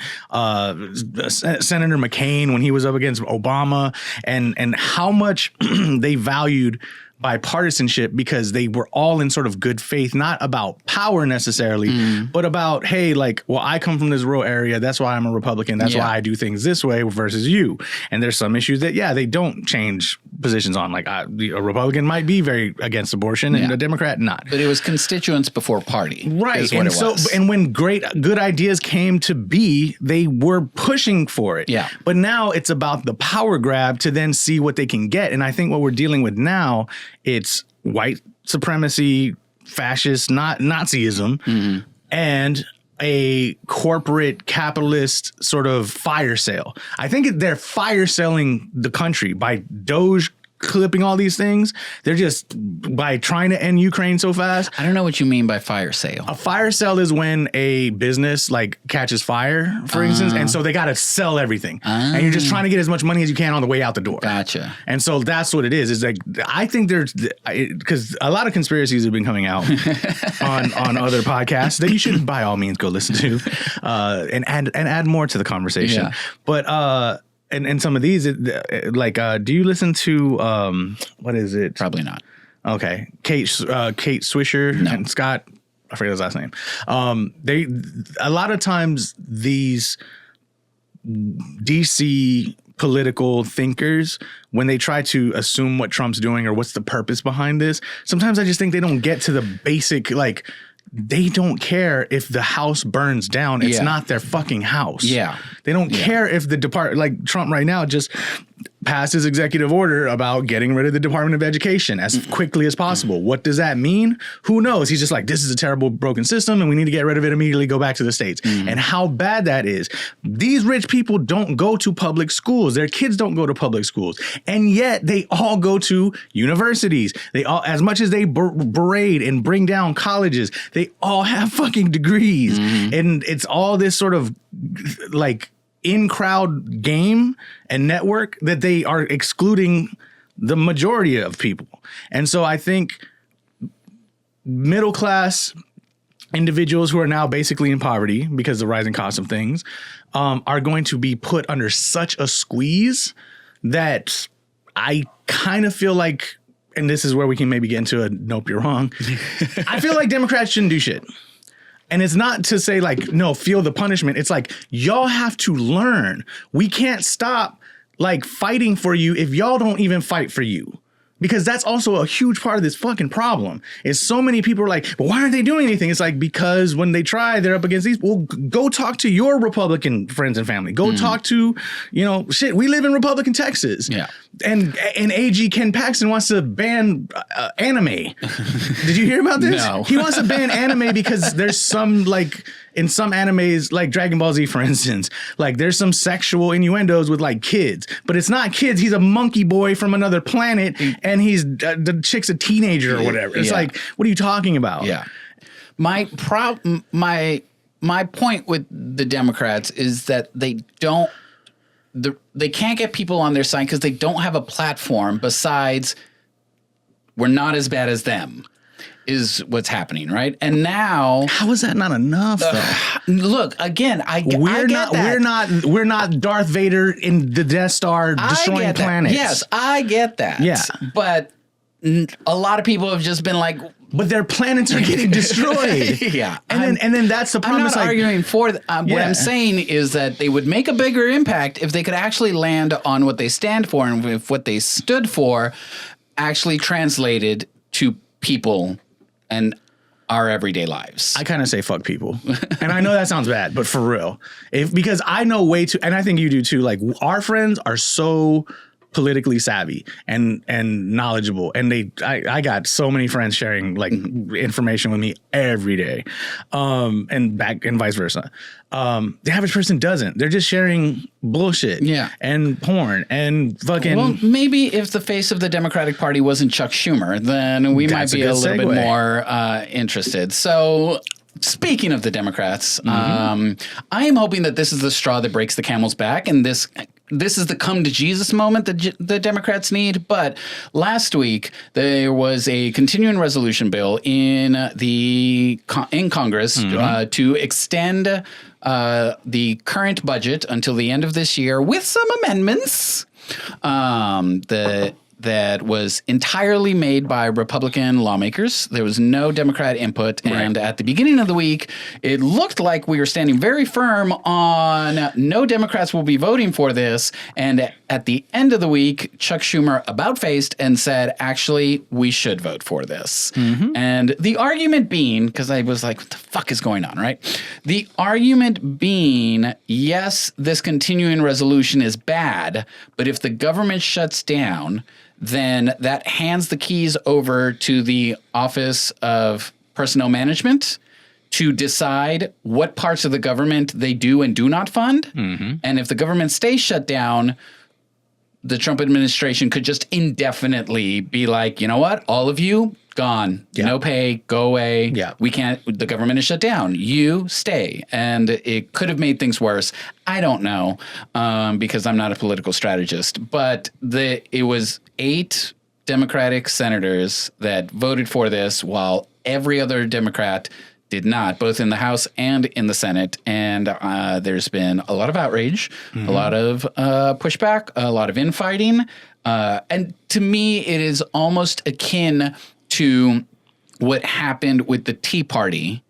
Senator McCain when he was up against Obama, and how much they valued bipartisanship because they were all in sort of good faith, not about power necessarily, but about, hey, like, well, I come from this rural area. That's why I'm a Republican. That's why I do things this way versus you. And there's some issues that, they don't change positions on. Like a Republican might be very against abortion and a Democrat not. But it was constituents before party. Right. And so, and when good ideas came to be, they were pushing for it. Yeah. But now it's about the power grab to then see what they can get. And I think what we're dealing with now, it's white supremacy, fascist, not Nazism, and a corporate capitalist sort of fire sale. I think they're fire selling the country by Doge clipping all these things. They're just by trying to end Ukraine so fast. I don't know what you mean by fire sale. A fire sale is when a business like catches fire, for instance, and so they got to sell everything. And you're just trying to get as much money as you can on the way out the door. Gotcha. And so that's what it is. It's like, I think there's, because a lot of conspiracies have been coming out on other podcasts that you should by all means go listen to and add more to the conversation. Yeah. But, and some of these, do you listen to, what is it? Probably not. Okay. Kate Swisher and Scott, I forget his last name. A lot of times these DC political thinkers, when they try to assume what Trump's doing or what's the purpose behind this, sometimes I just think they don't get to the basic, like, they don't care if the house burns down. It's not their fucking house. Yeah. They don't care if the like Trump right now just passed his executive order about getting rid of the Department of Education as quickly as possible. What does that mean? Who knows? He's just like, this is a terrible broken system and we need to get rid of it immediately, go back to the States. And how bad that is. These rich people don't go to public schools. Their kids don't go to public schools. And yet they all go to universities. They all, as much as they berate and bring down colleges, they all have fucking degrees. And it's all this sort of like in-crowd game and network that they are excluding the majority of people. And so I think middle-class individuals who are now basically in poverty because of the rising cost of things are going to be put under such a squeeze that I kind of feel like, and this is where we can maybe get into a nope, you're wrong. I feel like Democrats shouldn't do shit. And it's not to say like, no, feel the punishment. It's like, y'all have to learn. We can't stop like fighting for you if y'all don't even fight for you. Because that's also a huge part of this fucking problem is so many people are like, well, why aren't they doing anything? It's like, because when they try, they're up against these. Well, go talk to your Republican friends and family. Go talk to, shit, we live in Republican Texas. Yeah. And AG Ken Paxton wants to ban anime. Did you hear about this? No. He wants to ban anime because there's some like, in some animes, like Dragon Ball Z, for instance, like there's some sexual innuendos with like kids, but it's not kids. He's a monkey boy from another planet, and he's the chick's a teenager or whatever. It's like, what are you talking about? Yeah. My point with the Democrats is that they can't get people on their side because they don't have a platform besides we're not as bad as them, is what's happening, right? And now, how is that not enough? Though? Look, again, I get that. We're not Darth Vader in the Death Star destroying planets. Yes, I get that. Yeah, but a lot of people have just been like, but their planets are getting destroyed. Yeah, and then that's the problem. I'm not arguing for what I'm saying is that they would make a bigger impact if they could actually land on what they stand for, and if what they stood for actually translated to people and our everyday lives. I kind of say fuck people. And I know that sounds bad, but for real. Because I know way too, and I think you do too, like our friends are so politically savvy and knowledgeable. And I got so many friends sharing like information with me every day. And vice versa. The average person doesn't. They're just sharing bullshit. Yeah. And porn and fucking. Well, maybe if the face of the Democratic Party wasn't Chuck Schumer, then we might be a little bit more interested. So speaking of the Democrats, I am hoping that this is the straw that breaks the camel's back, and this is the come to Jesus moment that the Democrats need. But last week there was a continuing resolution bill in Congress to extend the current budget until the end of this year with some amendments. That was entirely made by Republican lawmakers. There was no Democrat input. Right. And at the beginning of the week, it looked like we were standing very firm on no Democrats will be voting for this. And at the end of the week, Chuck Schumer about-faced and said, actually, we should vote for this. And the argument being, because I was like, what the fuck is going on, right? The argument being, yes, this continuing resolution is bad, but if the government shuts down, then that hands the keys over to the Office of Personnel Management to decide what parts of the government they do and do not fund. And if the government stays shut down, the Trump administration could just indefinitely be like, you know what, all of you, gone, no pay, go away. We can't, the government is shut down. You stay. And it could have made things worse. I don't know, because I'm not a political strategist, but it was 8 Democratic senators that voted for this while every other Democrat did not, both in the House and in the Senate. And there's been a lot of outrage, a lot of pushback, a lot of infighting. And to me, it is almost akin to what happened with the Tea Party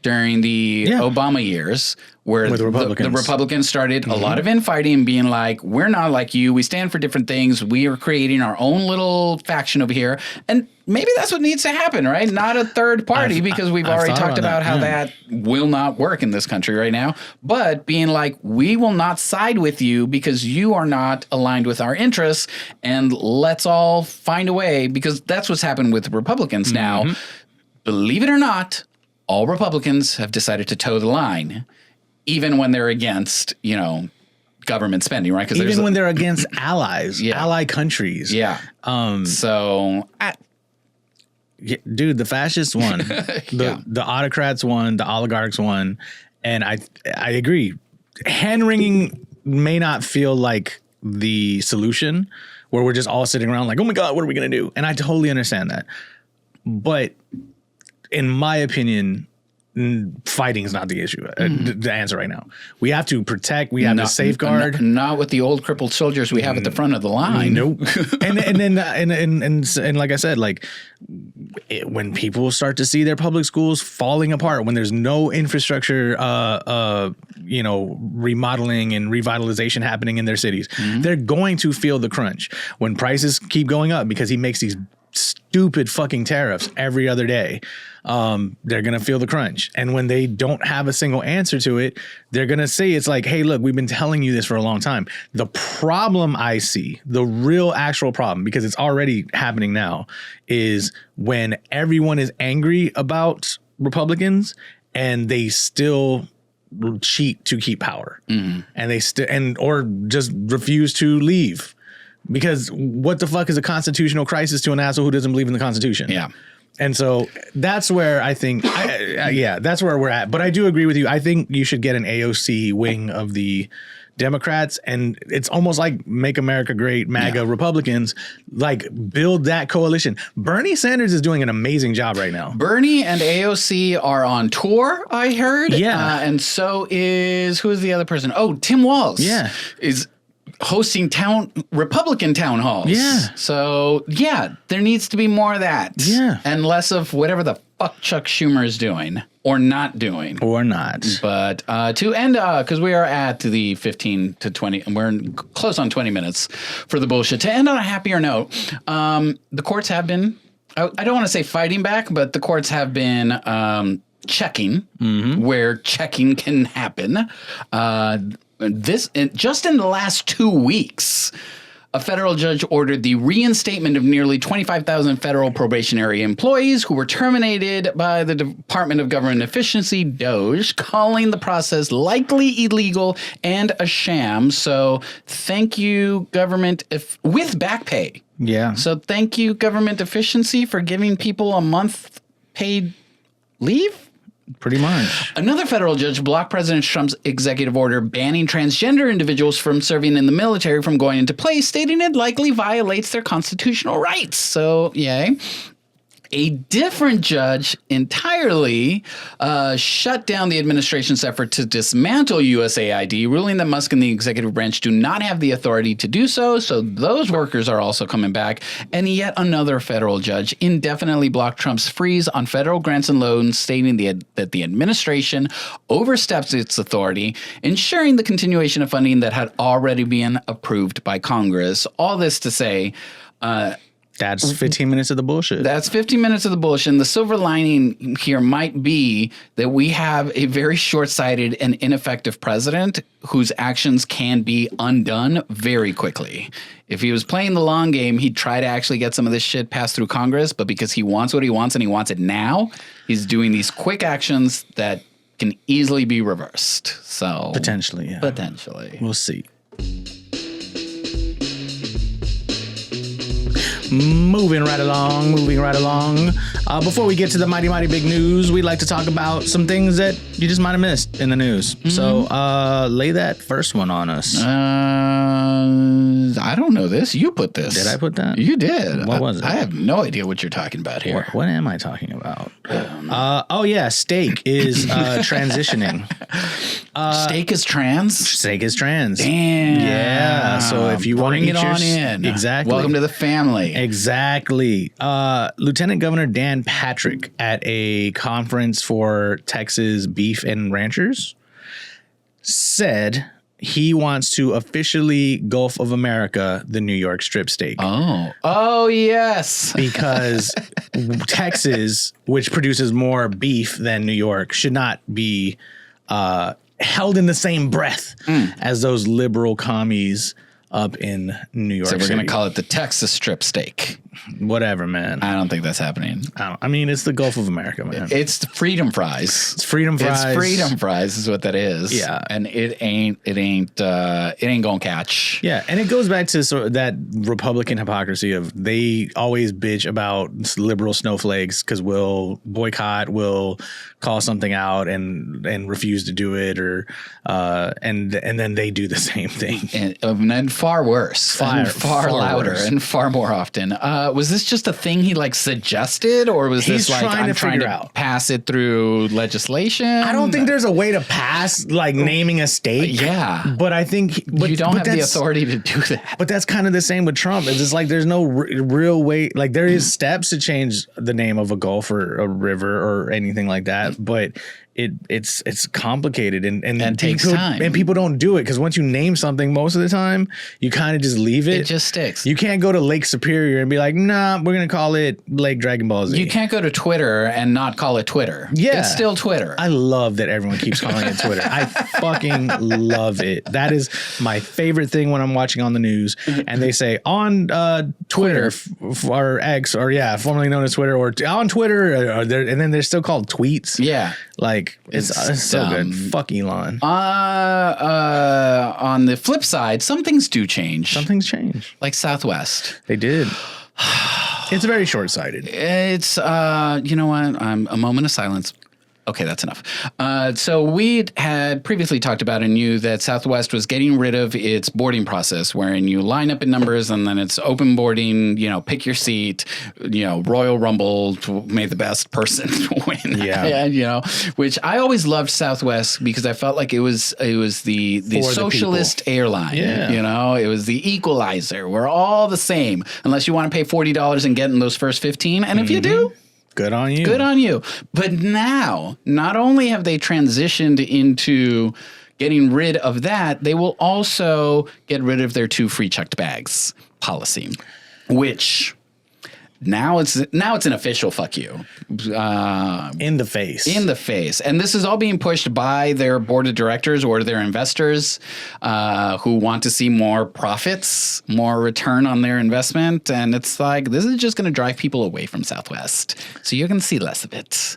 during the Obama years, where the Republicans started a lot of infighting, being like, we're not like you. We stand for different things. We are creating our own little faction over here. And maybe that's what needs to happen, right? Not a third party, because we've already talked about how that will not work in this country right now. But being like, we will not side with you because you are not aligned with our interests. And let's all find a way, because that's what's happened with Republicans now. Believe it or not, all Republicans have decided to toe the line, even when they're against, government spending, right? Even when they're against allies, ally countries. Dude, the fascists won. The autocrats won. The oligarchs won. And I agree. Hand-wringing may not feel like the solution, where we're just all sitting around like, oh my God, what are we going to do? And I totally understand that. But in my opinion, fighting is not the issue. The answer right now. We have to protect. We have to safeguard. Not with the old crippled soldiers we have at the front of the line. Nope. and like I said, like when people start to see their public schools falling apart, when there's no infrastructure, remodeling and revitalization happening in their cities, they're going to feel the crunch when prices keep going up because he makes these stupid fucking tariffs every other day. They're going to feel the crunch. And when they don't have a single answer to it, they're going to say, it's like, hey, look, we've been telling you this for a long time. The problem I see, the real actual problem, because it's already happening now, is when everyone is angry about Republicans and they still cheat to keep power, and they or just refuse to leave. Because what the fuck is a constitutional crisis to an asshole who doesn't believe in the Constitution? Yeah. And so that's where I think, that's where we're at. But I do agree with you. I think you should get an AOC wing of the Democrats, and it's almost like Make America Great, MAGA Republicans, like build that coalition. Bernie Sanders is doing an amazing job right now. Bernie and AOC are on tour, I heard. Yeah. And so is, who is the other person? Oh, Tim Walz. Yeah. Is hosting Republican town halls. Yeah. So, yeah, there needs to be more of that. Yeah. And less of whatever the fuck Chuck Schumer is doing or not doing. Or not. But to end, because we are at the 15 to 20, and we're close on 20 minutes for the bullshit. To end on a happier note, the courts have been, I don't want to say fighting back, but the courts have been checking where checking can happen. Just in the last 2 weeks, a federal judge ordered the reinstatement of nearly 25,000 federal probationary employees who were terminated by the Department of Government Efficiency, DOGE, calling the process likely illegal and a sham. So thank you, government, with back pay. Yeah. So thank you, government efficiency, for giving people a month paid leave. Pretty much. Another federal judge blocked President Trump's executive order banning transgender individuals from serving in the military from going into place, stating it likely violates their constitutional rights. So, yay. A different judge entirely shut down the administration's effort to dismantle USAID, ruling that Musk and the executive branch do not have the authority to do so. So those workers are also coming back. And yet another federal judge indefinitely blocked Trump's freeze on federal grants and loans, stating that the administration oversteps its authority, ensuring the continuation of funding that had already been approved by Congress. All this to say, that's 15 minutes of the bullshit. That's 15 minutes of the bullshit. And the silver lining here might be that we have a very short-sighted and ineffective president whose actions can be undone very quickly. If he was playing the long game, he'd try to actually get some of this shit passed through Congress. But because he wants what he wants and he wants it now, he's doing these quick actions that can easily be reversed. So Potentially, yeah. Potentially. We'll see. Moving right along. Before we get to the mighty big news, we'd like to talk about some things that you just might have missed in the news. So lay that first one on us. I don't know this. You put this. Did I put that? You did. What was it? I have no idea what you're talking about here. What am I talking about? Steak is transitioning. Steak is trans? Steak is trans. Damn. Yeah. So if you want to bring it on in. Exactly. Welcome to the family. Exactly. Lieutenant Governor Dan Patrick at a conference for Texas beef and ranchers said he wants to officially Gulf of America the New York strip steak. Oh, yes. Because Texas, which produces more beef than New York, should not be held in the same breath as those liberal commies up in New York City. So we're going to call it the Texas strip steak. Whatever, man. I don't think that's happening. I mean, it's the Gulf of America, man. It's the freedom fries. It's freedom fries. It's freedom fries is what that is. Yeah. And it ain't gonna catch. Yeah. And it goes back to sort of that Republican hypocrisy of they always bitch about liberal snowflakes because we'll boycott, we'll call something out and refuse to do it, or and then they do the same thing. And far worse. Far louder worse. and far more often. Was this just a thing he suggested, or was He's this like trying I'm to trying figure to out. pass it through legislation? I don't think there's a way to pass like naming a steak. Yeah. But I think you don't have the authority to do that. But that's kind of the same with Trump. It's just like there's no real way. Like there is steps to change the name of a gulf or a river or anything like that. But it's complicated and takes time. And people don't do it because once you name something, most of the time you kind of just leave it. It just sticks. You can't go to Lake Superior and be like, nah, we're gonna call it Lake Dragon Ball Z. You can't go to Twitter and not call it Twitter. Yeah. It's still Twitter. I love that everyone keeps calling it Twitter. I fucking love it. That is my favorite thing when I'm watching on the news and they say on Twitter or X or formerly known as Twitter or on Twitter and then they're still called tweets. Yeah. Like it's so good. Fuck Elon. On the flip side, some things do change. Some things change. Like Southwest. They did. It's very short-sighted. It's you know what? I'm a moment of silence. Okay, that's enough. So we had previously talked about and knew that Southwest was getting rid of its boarding process, wherein you line up in numbers and then it's open boarding. Pick your seat. Royal Rumble, may the best person win. Yeah, and, which I always loved Southwest because I felt like it was the socialist airline. Yeah. It was the equalizer. We're all the same unless you want to pay $40 and get in those first 15, and if you do. Good on you. Good on you. But now, not only have they transitioned into getting rid of that, they will also get rid of their 2 free checked bags policy, which now it's an official fuck you. In the face. In the face. And this is all being pushed by their board of directors or their investors who want to see more profits, more return on their investment. And it's like, this is just going to drive people away from Southwest. So you're going to see less of it.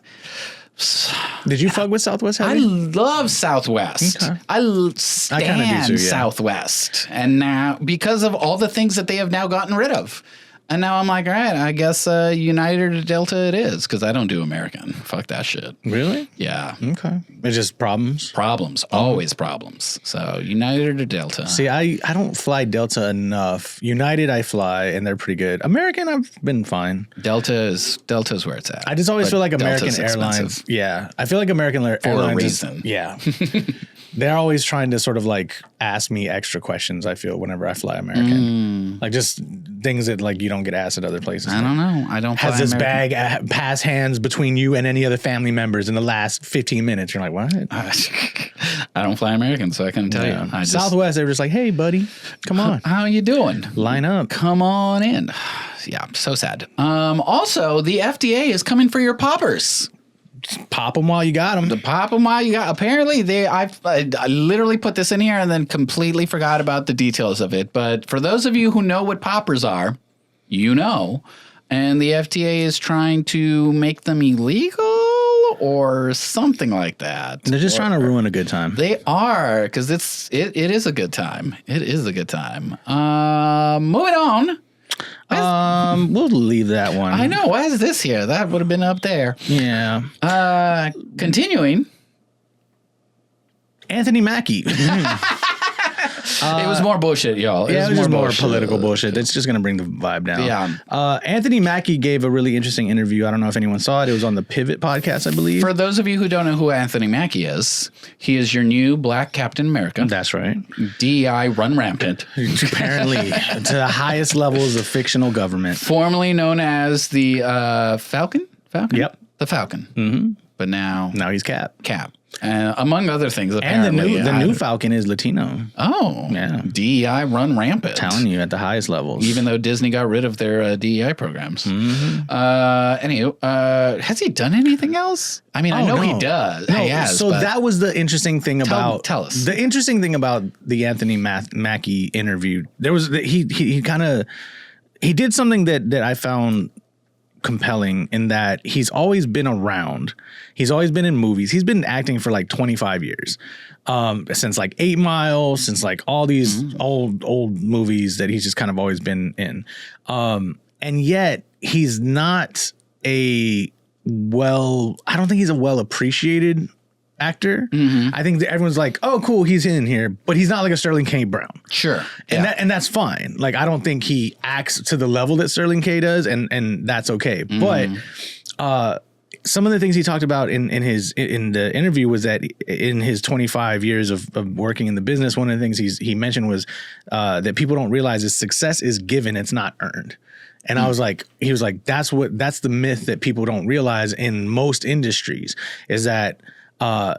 Did you fuck with Southwest heavy? I love Southwest. Okay. I stand too, Southwest. And now, because of all the things that they have now gotten rid of. And now I'm like, all right, I guess United or Delta it is, because I don't do American. Fuck that shit. Really? Yeah. Okay. It's just problems? Problems. Always problems. So United or Delta. See, I don't fly Delta enough. United I fly, and they're pretty good. American, I've been fine. Delta's where it's at. I just always feel like American Airlines. Yeah. I feel like American Airlines. For a reason. Yeah. They're always trying to sort of like ask me extra questions, I feel, whenever I fly American. Like just things that like you don't get asked at other places. I don't know. I don't fly Has this American. Bag pass hands between you and any other family members in the last 15 minutes? You're like, what? I don't fly American, so I couldn't tell you. Southwest, they were just like, hey, buddy, come on. How you doing? Line up. Come on in. Yeah, so sad. Also, the FDA is coming for your poppers. Pop them while you got them. Pop them while you got. Apparently, I literally put this in here and then completely forgot about the details of it. But for those of you who know what poppers are, and the FDA is trying to make them illegal or something like that. They're just trying to ruin a good time. They are, because it is a good time. It is a good time. Moving on. We'll leave that one. I know. Why is this here? That would have been up there. Yeah. Continuing. Anthony Mackie. It was more bullshit, y'all. It was just more political bullshit. That's just going to bring the vibe down. Yeah. Anthony Mackie gave a really interesting interview. I don't know if anyone saw it. It was on the Pivot podcast, I believe. For those of you who don't know who Anthony Mackie is, he is your new Black Captain America. That's right. DEI run rampant. Apparently, to the highest levels of fictional government. Formerly known as the Falcon? Falcon? Yep. The Falcon. Mm-hmm. But now he's Cap. Among other things, apparently. And the new Falcon is Latino. Oh. Yeah. DEI run rampant. Telling you, at the highest levels. Even though Disney got rid of their DEI programs. Mm-hmm. Anywho, has he done anything else? I mean, I know he does. No, he has, so that was the interesting thing about... Tell us. The interesting thing about the Anthony Mackie interview, there was... He did something that I found compelling in that he's always been around. He's always been in movies. He's been acting for like 25 years. Since like 8 Mile, since like all these old movies that he's just kind of always been in. And yet he's not I don't think he's a well appreciated actor. Mm-hmm. I think that everyone's like, oh, cool, he's in here, but he's not like a Sterling K. Brown. Sure. And that's fine. Like, I don't think he acts to the level that Sterling K. does, and that's okay. Mm-hmm. But some of the things he talked about in the interview was that in his 25 years of working in the business, one of the things he mentioned was that people don't realize is success is given, it's not earned. And he was like, that's the myth that people don't realize in most industries is that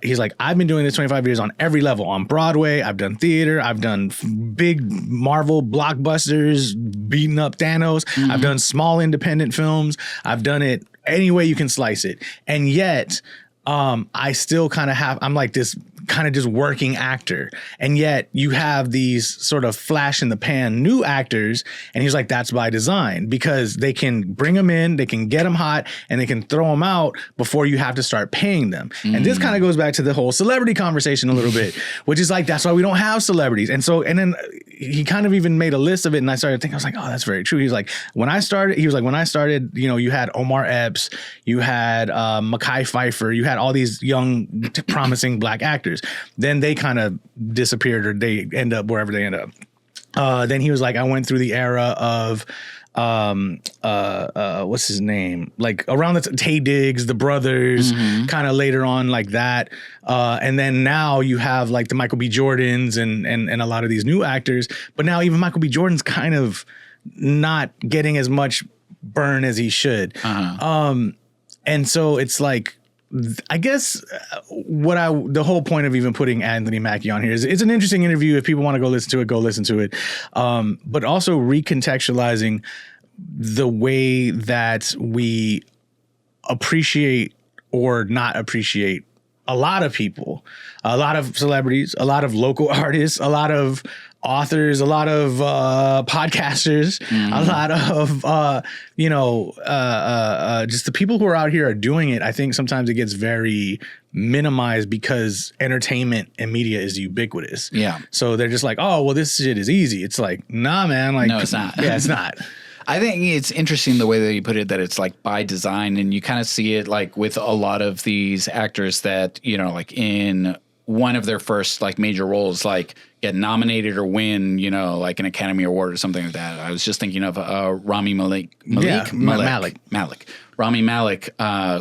he's like, I've been doing this 25 years on every level. On Broadway, I've done theater, I've done big Marvel blockbusters, beating up Thanos. Mm-hmm. I've done small independent films. I've done it any way you can slice it. And yet, I still I'm like this kind of just working actor. And yet you have these sort of flash in the pan new actors. And he's like, that's by design, because they can bring them in, they can get them hot, and they can throw them out before you have to start paying them. Mm. And this kind of goes back to the whole celebrity conversation a little bit, which is like, that's why we don't have celebrities. And then he kind of even made a list of it. And I started thinking, I was like, oh, that's very true. He was like, when I started, you had Omar Epps, you had Mekhi Phifer, you had all these young, promising black actors. Then they kind of disappeared, or they end up wherever they end up. Then he was like, I went through the era of what's his name? Like around the Tay Diggs, the brothers, kind of later on like that. And then now you have like the Michael B. Jordans and a lot of these new actors. But now even Michael B. Jordan's kind of not getting as much burn as he should. And so it's like, I guess the whole point of even putting Anthony Mackie on here is it's an interesting interview. If people want to go listen to it, go listen to it. But also recontextualizing the way that we appreciate or not appreciate a lot of people, a lot of celebrities, a lot of local artists, a lot of authors, a lot of podcasters, a lot of just the people who are out here are doing it. I think sometimes it gets very minimized because entertainment and media is ubiquitous. Yeah. So they're just like, oh, well, this shit is easy. It's like, nah, man. Like, no, it's not. Yeah, it's not. I think it's interesting the way that you put it, that it's like by design, and you kind of see it like with a lot of these actors that, like in one of their first like major roles, like get nominated or win, like an Academy Award or something like that. I was just thinking of Rami Malek. Rami Malek,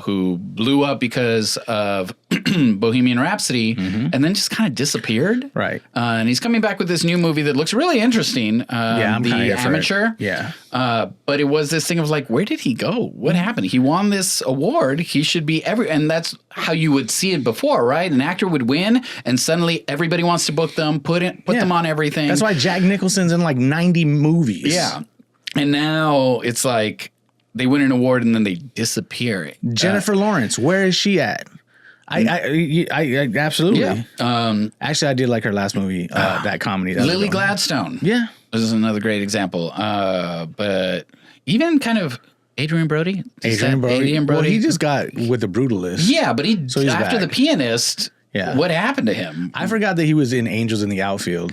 who blew up because of Bohemian Rhapsody and then just kind of disappeared. Right. And he's coming back with this new movie that looks really interesting. I'm The Amateur. Yeah. But it was this thing of like, where did he go? What happened? He won this award. He should be and that's how you would see it before, right? An actor would win and suddenly everybody wants to book them, put them on everything. That's why Jack Nicholson's in like 90 movies. Yeah. And now it's like, they win an award and then they disappear. Jennifer Lawrence, where is she at? I absolutely. Yeah. Actually, I did like her last movie, that comedy. That Lily Gladstone. Yeah. This is another great example. But even kind of Adrian Brody. Adrian Brody. Well, he just got with The Brutalist. Yeah, but after The Pianist, what happened to him? I forgot that he was in Angels in the Outfield.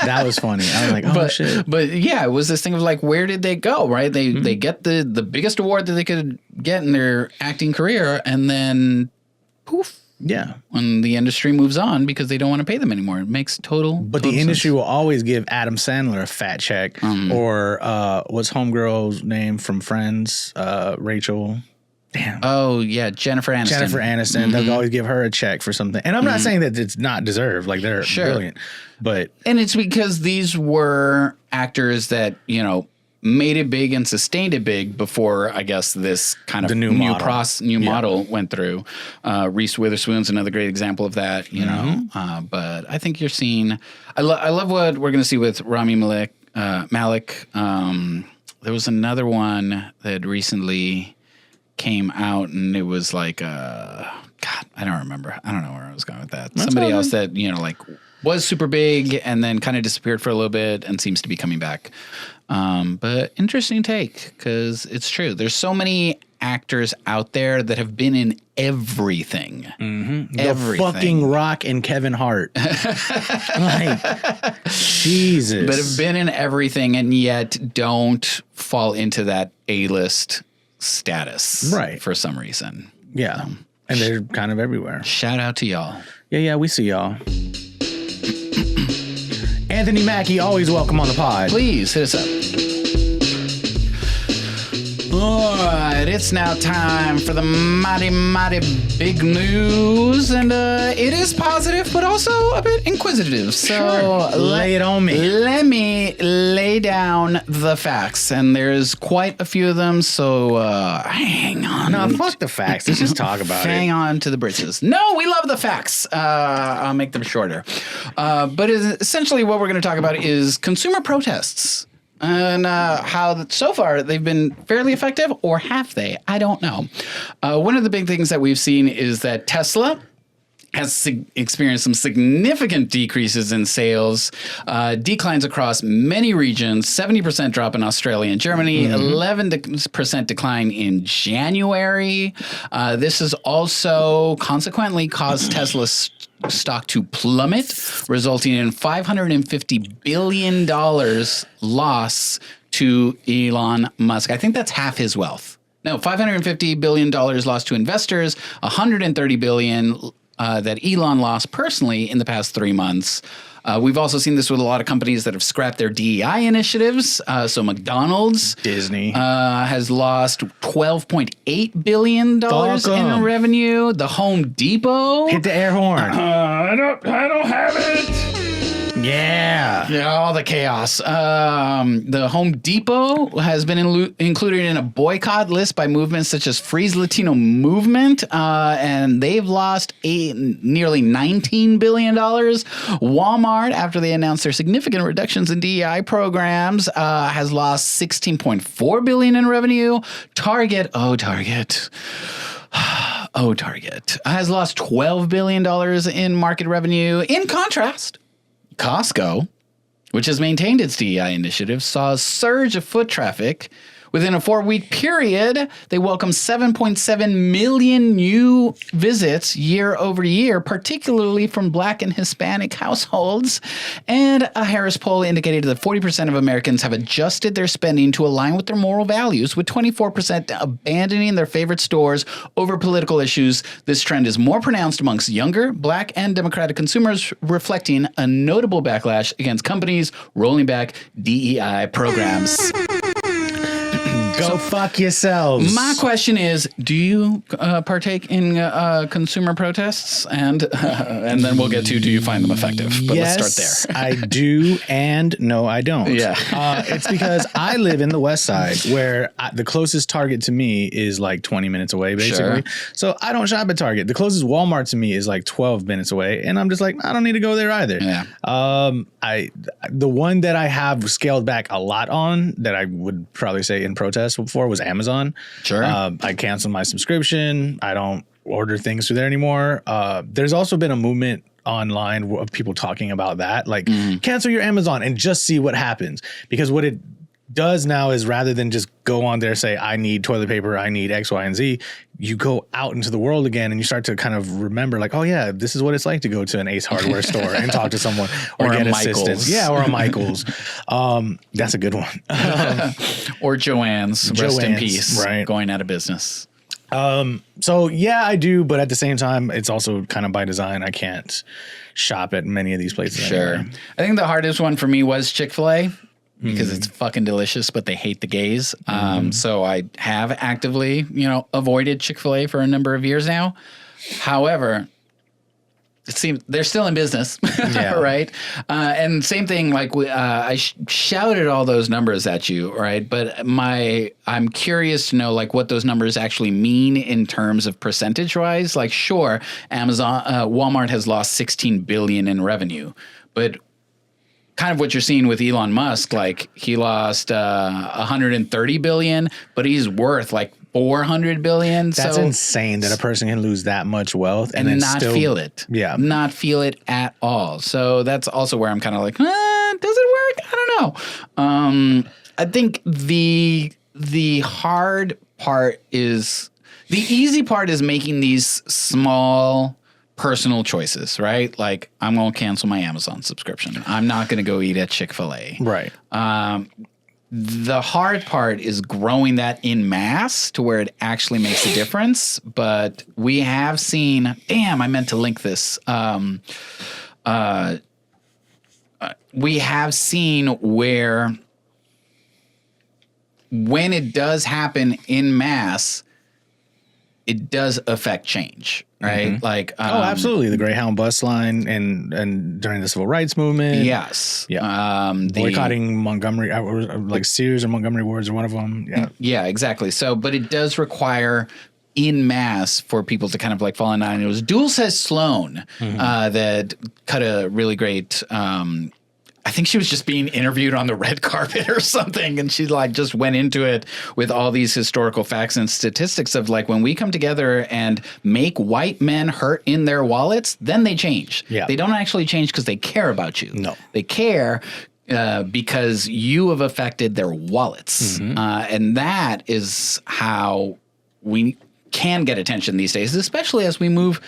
That was funny. I was like, oh, shit. But yeah, it was this thing of like, where did they go, right? They get the biggest award that they could get in their acting career, and then poof. Yeah. When the industry moves on because they don't want to pay them anymore. It makes total But the industry will always give Adam Sandler a fat check. Or what's homegirl's name from Friends? Rachel. Damn. Oh, yeah. Jennifer Aniston. They'll always give her a check for something. And I'm not saying that it's not deserved. Like, they're brilliant. And it's because these were actors that, made it big and sustained it big before, I guess, this kind of new model went through. Reese Witherspoon's another great example of that, but I think you're seeing... I love what we're going to see with Rami Malek. There was another one that recently came out, and it was like, God, I don't remember. I don't know where I was going with that. Somebody else that, was super big and then kind of disappeared for a little bit and seems to be coming back. But interesting take, because it's true. There's so many actors out there that have been in everything. Everything. The fucking Rock and Kevin Hart. Like, Jesus. But have been in everything and yet don't fall into that A-list status. Right. For some reason. Yeah. And they're kind of everywhere. Shout out to y'all. Yeah, we see y'all. Anthony Mackie, always welcome on the pod. Please hit us up. All right, it's now time for the mighty, mighty big news. And it is positive, but also a bit inquisitive. So lay it on me. Let me lay down the facts. And there's quite a few of them, so hang on. No, fuck the facts. Let's just talk about it. Hang on to the britches. No, we love the facts. I'll make them shorter. But essentially what we're going to talk about is consumer protests. And how so far they've been fairly effective, or have they? I don't know. One of the big things that we've seen is that Tesla has experienced some significant decreases in sales, declines across many regions, 70% drop in Australia and Germany, 11% decline in January. This has also consequently caused Tesla's stock to plummet, resulting in $550 billion loss to Elon Musk. I think that's half his wealth. No, $550 billion lost to investors, $130 billion that Elon lost personally in the past 3 months. We've also seen this with a lot of companies that have scrapped their DEI initiatives. So McDonald's, Disney has lost $12.8 billion in revenue. The Home Depot. hit the air horn. I don't have it. Yeah, all the chaos. The Home Depot has been included in a boycott list by movements such as Freeze Latino Movement, and they've lost nearly $19 billion. Walmart, after they announced their significant reductions in DEI programs, has lost $16.4 billion in revenue. Target has lost $12 billion in market revenue. In contrast, Costco, which has maintained its DEI initiative, saw a surge of foot traffic. Within a 4-week period, they welcomed 7.7 million new visits year over year, particularly from Black and Hispanic households. And a Harris poll indicated that 40% of Americans have adjusted their spending to align with their moral values, with 24% abandoning their favorite stores over political issues. This trend is more pronounced amongst younger Black and Democratic consumers, reflecting a notable backlash against companies rolling back DEI programs. Go fuck yourselves. My question is, do you partake in consumer protests? And then we'll get to, do you find them effective? But let's start there. I do, and no, I don't. Yeah. It's because I live in the West Side, where the closest Target to me is like 20 minutes away, basically. Sure. So I don't shop at Target. The closest Walmart to me is like 12 minutes away, and I'm just like, I don't need to go there either. Yeah. The one that I have scaled back a lot on, that I would probably say in protest before, was Amazon. Sure. I canceled my subscription. I don't order things through there anymore. There's also been a movement online of people talking about that, like cancel your Amazon and just see what happens. Because what it does now is, rather than just go on there, say, I need toilet paper, I need X, Y, and Z, you go out into the world again and you start to kind of remember, like, oh yeah, this is what it's like to go to an Ace Hardware store and talk to someone or get assistance. Yeah, or a Michael's. That's a good one. Or Joann's, rest in peace, right? Going out of business. So yeah, I do, but at the same time, it's also kind of by design. I can't shop at many of these places. Sure. Anymore. I think the hardest one for me was Chick-fil-A. Because it's fucking delicious, but they hate the gays. So I have actively, avoided Chick-fil-A for a number of years now. However, it seems they're still in business, right? And same thing, like I shouted all those numbers at you, right? But I'm curious to know, like, what those numbers actually mean in terms of percentage-wise. Like, sure, Walmart has lost $16 billion in revenue, but kind of what you're seeing with Elon Musk, like, he lost $130 billion, but he's worth like $400 billion. That's insane that a person can lose that much wealth and then not feel it. Yeah, not feel it at all. So that's also where I'm kind of like, does it work? I don't know. I think the hard part is, the easy part is making these small personal choices, right? Like, I'm going to cancel my Amazon subscription. I'm not going to go eat at Chick-fil-A. Right. The hard part is growing that in mass to where it actually makes a difference. But we have seen, I meant to link this. We have seen where, when it does happen in mass, it does affect change, right? Mm-hmm. Like, absolutely, the Greyhound bus line and during the civil rights movement. Yes, yeah. Boycotting Montgomery, like Sears or Montgomery Wards, or one of them. Yeah, yeah, exactly. So, but it does require in mass for people to kind of like fall in line. It was Duel Says Sloan that cut a really great. I think she was just being interviewed on the red carpet or something. And she like just went into it with all these historical facts and statistics of like, when we come together and make white men hurt in their wallets, then they change. Yeah. They don't actually change because they care about you. No. They care because you have affected their wallets. And that is how we can get attention these days, especially as we move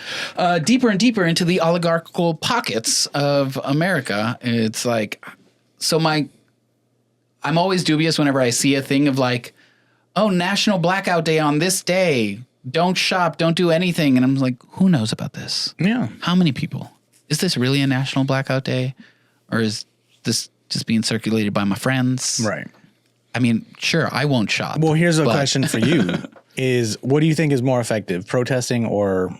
deeper and deeper into the oligarchical pockets of America. It's like, I'm always dubious whenever I see a thing of like, oh, National Blackout Day on this day. Don't shop, don't do anything. And I'm like, who knows about this? Yeah. How many people? Is this really a National Blackout Day? Or is this just being circulated by my friends? Right. I mean, sure, I won't shop. Well, here's a question for you is what do you think is more effective, protesting or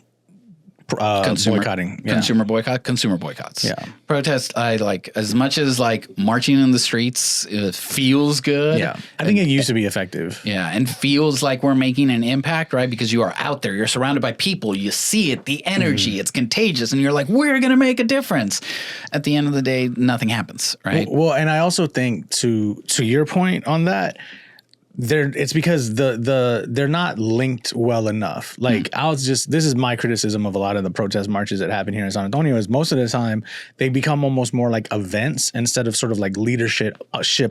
boycotting? Yeah. Consumer boycotts. Yeah. Protest, I like as much as like marching in the streets, it feels good. Yeah. I think it used to be effective. Yeah. And feels like we're making an impact, right? Because you are out there, you're surrounded by people, you see it, the energy, it's contagious. And you're like, we're going to make a difference. At the end of the day, nothing happens, right? Well, and I also think to your point on that, it's because they're not linked well enough. Like this is my criticism of a lot of the protest marches that happen here in San Antonio is most of the time they become almost more like events instead of sort of like leadership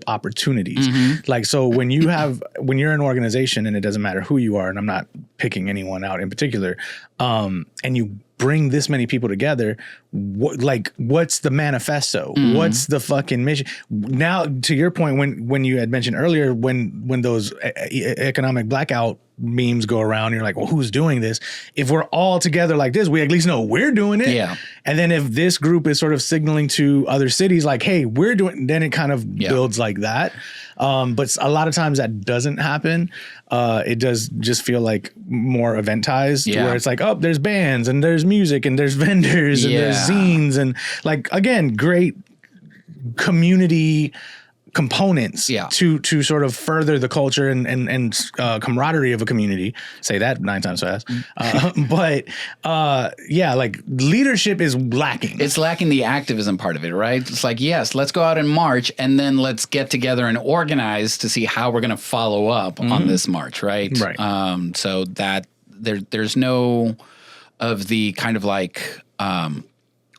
opportunities. Like, so when you're an organization and it doesn't matter who you are, and I'm not picking anyone out in particular, and you bring this many people together, what's the manifesto? What's the fucking mission? Now, to your point, when you had mentioned earlier, when those economic blackout memes go around, you're like, well, who's doing this? If we're all together like this, we at least know we're doing it. Yeah. And then if this group is sort of signaling to other cities like, hey, we're doing, then it kind of builds like that. But a lot of times that doesn't happen. It does just feel like more eventized where it's like, oh, there's bands and there's music and there's vendors and there's zines and like, again, great community components to sort of further the culture and camaraderie of a community. Say that 9 times fast. Like leadership is lacking. It's lacking the activism part of it, right? It's like, yes, let's go out and march and then let's get together and organize to see how we're going to follow up on this march, right? Right. So that there's no of the kind of like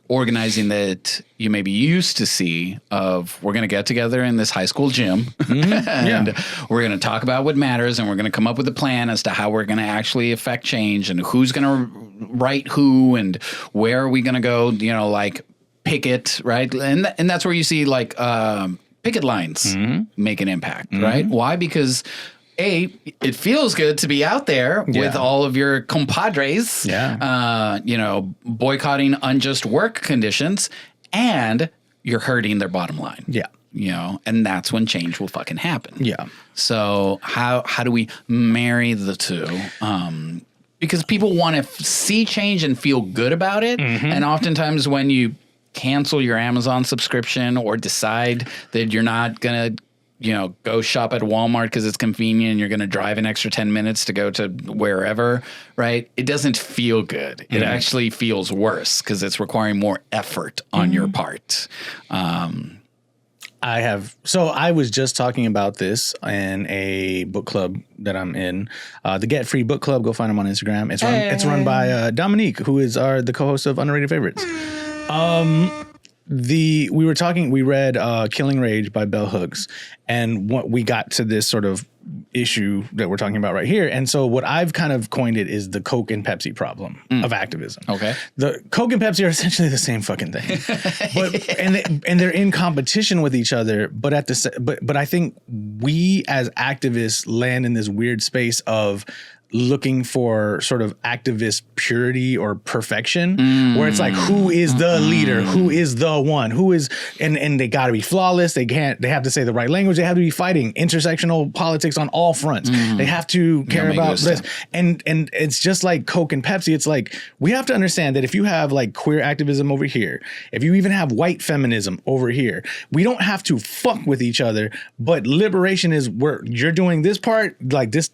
organizing that you maybe used to see of we're going to get together in this high school gym and we're going to talk about what matters and we're going to come up with a plan as to how we're going to actually affect change and who's going to write who and where are we going to go, like picket, right? And that's where you see like picket lines make an impact, right? Why? Because it feels good to be out there with all of your compadres, boycotting unjust work conditions, and you're hurting their bottom line. Yeah. And that's when change will fucking happen. Yeah. So how do we marry the two? Because people want to see change and feel good about it. And oftentimes when you cancel your Amazon subscription or decide that you're not going to go shop at Walmart because it's convenient and you're going to drive an extra 10 minutes to go to wherever, right? It doesn't feel good. It actually feels worse because it's requiring more effort on your part. I was just talking about this in a book club that I'm in, the Get Free Book Club. Go find them on Instagram. It's run by Dominique, who is the co-host of Underrated Favorites. We read Killing Rage by Bell Hooks, and what we got to this sort of issue that we're talking about right here. And so what I've kind of coined it is the Coke and Pepsi problem of activism. Okay. The Coke and Pepsi are essentially the same fucking thing. and they're in competition with each other, but I think we as activists land in this weird space of looking for sort of activist purity or perfection, where it's like, who is the leader? Who is the one? Who is, and they got to be flawless. They have to say the right language. They have to be fighting intersectional politics on all fronts. They have to care about this. And it's just like Coke and Pepsi. It's like, we have to understand that if you have like queer activism over here, if you even have white feminism over here, we don't have to fuck with each other, but liberation is where you're doing this part, like this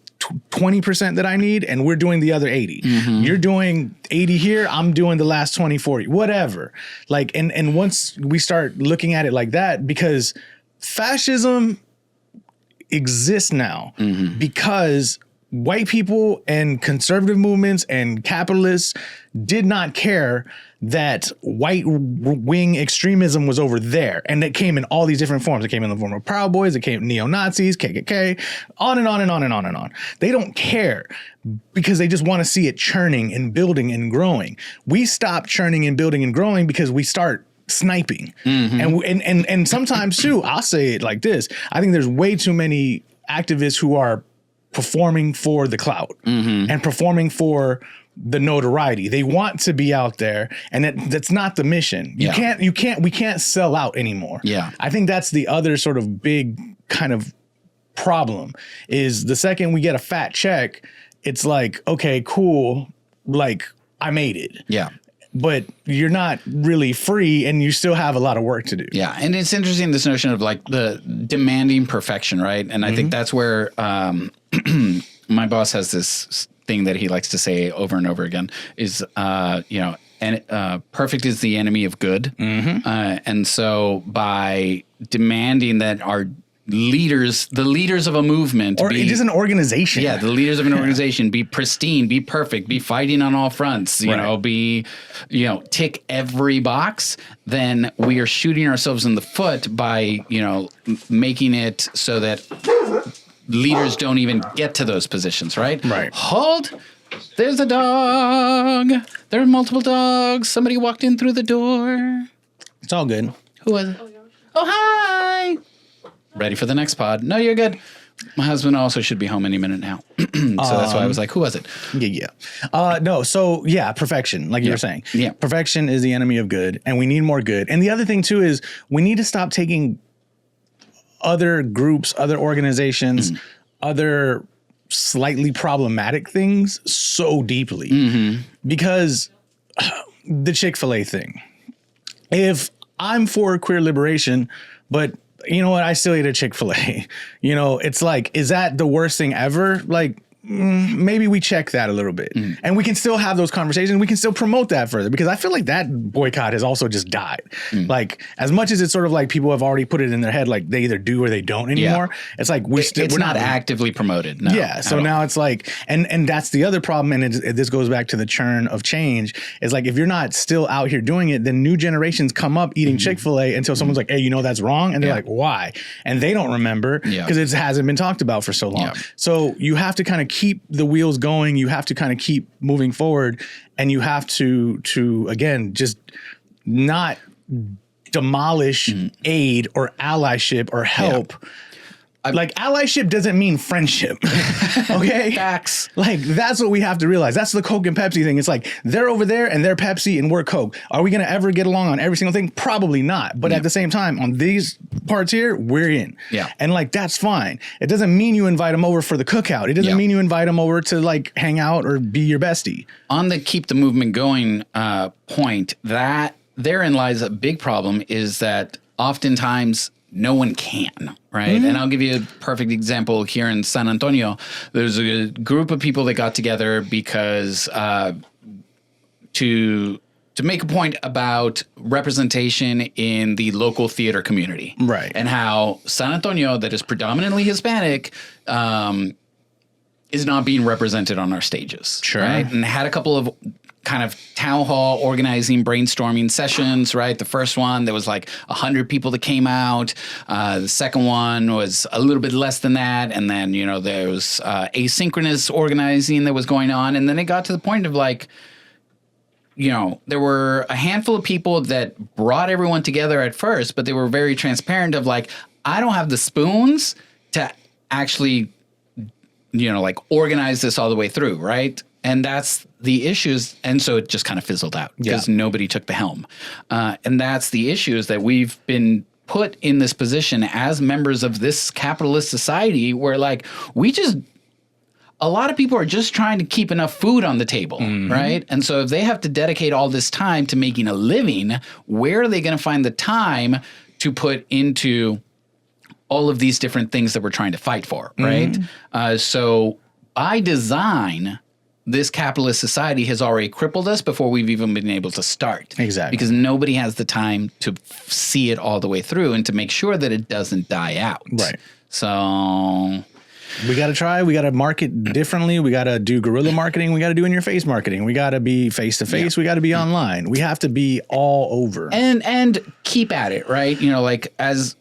20% that I need, and we're doing the other 80. You're doing 80 here, I'm doing the last 20, 40, whatever. Like, and once we start looking at it like that, because fascism exists now because white people and conservative movements and capitalists did not care that white wing extremism was over there. And it came in all these different forms. It came in the form of Proud Boys, it came neo-Nazis, KKK, on and on and on and on and on. They don't care because they just want to see it churning and building and growing. We stop churning and building and growing because we start sniping. And sometimes too, I'll say it like this. I think there's way too many activists who are performing for the clout and performing for the notoriety. They want to be out there, and that's not the mission. We can't sell out anymore. Yeah. I think that's the other sort of big kind of problem is the second we get a fat check, it's like, okay, cool. Like I made it. Yeah. But you're not really free and you still have a lot of work to do. Yeah. And it's interesting, this notion of like the demanding perfection, right? And I think that's where my boss has this thing that he likes to say over and over again is, perfect is the enemy of good. And so by demanding that our leaders, the leaders of a movement, or it is an organization. Yeah, the leaders of an organization be pristine, be perfect, be fighting on all fronts, tick every box, then we are shooting ourselves in the foot by, making it so that leaders don't even get to those positions, right? Right. Hold. There's a dog. There are multiple dogs. Somebody walked in through the door. It's all good. Who was it? Oh, hi. Ready for the next pod. No, you're good. My husband also should be home any minute now. So that's why I was like, who was it? Yeah. Perfection, like you were saying. Yeah. Perfection is the enemy of good, and we need more good. And the other thing, too, is we need to stop taking other groups, other organizations, other slightly problematic things so deeply. Because the Chick-fil-A thing. If I'm for queer liberation, but you know what? I still eat a Chick-fil-A. It's like, is that the worst thing ever? Like, maybe we check that a little bit. And we can still have those conversations. We can still promote that further because I feel like that boycott has also just died. Like, as much as it's sort of like people have already put it in their head, like they either do or they don't anymore. It's like we're not actively promoted. No, so now it's like, and that's the other problem. And this goes back to the churn of change. Is like, if you're not still out here doing it, then new generations come up eating Chick-fil-A until someone's like, hey, that's wrong. And they're like, why? And they don't remember because it hasn't been talked about for so long. Yeah. So you have to kind of keep the wheels going. You have to kind of keep moving forward, and you have to again, just not demolish aid or allyship or help. Like, allyship doesn't mean friendship. Okay? Facts. Like, that's what we have to realize. That's the Coke and Pepsi thing. It's like, they're over there and they're Pepsi and we're Coke. Are we going to ever get along on every single thing? Probably not. But at the same time, on these parts here, we're in. Yeah. And like, that's fine. It doesn't mean you invite them over for the cookout. It doesn't mean you invite them over to like hang out or be your bestie. On the keep the movement going point, that therein lies a big problem, is that oftentimes no one can, right? And I'll give you a perfect example here in San Antonio. There's a group of people that got together because to make a point about representation in the local theater community. Right. And how San Antonio, that is predominantly Hispanic, is not being represented on our stages. Sure. Right? And had a couple of kind of town hall organizing, brainstorming sessions, right? The first one, there was like 100 people that came out. The second one was a little bit less than that. And then, there was asynchronous organizing that was going on. And then it got to the point of like, there were a handful of people that brought everyone together at first, but they were very transparent of like, I don't have the spoons to actually, like organize this all the way through, right? And that's the issues. And so it just kind of fizzled out because nobody took the helm. And that's the issue, is that we've been put in this position as members of this capitalist society where like a lot of people are just trying to keep enough food on the table, right? And so if they have to dedicate all this time to making a living, where are they going to find the time to put into all of these different things that we're trying to fight for, right? So by design, this capitalist society has already crippled us before we've even been able to start. Exactly. Because nobody has the time to see it all the way through and to make sure that it doesn't die out. Right. So we got to try. We got to market differently. We got to do guerrilla marketing. We got to do in-your-face marketing. We got to be face-to-face. We got to be online. We have to be all over. And keep at it, right? Like as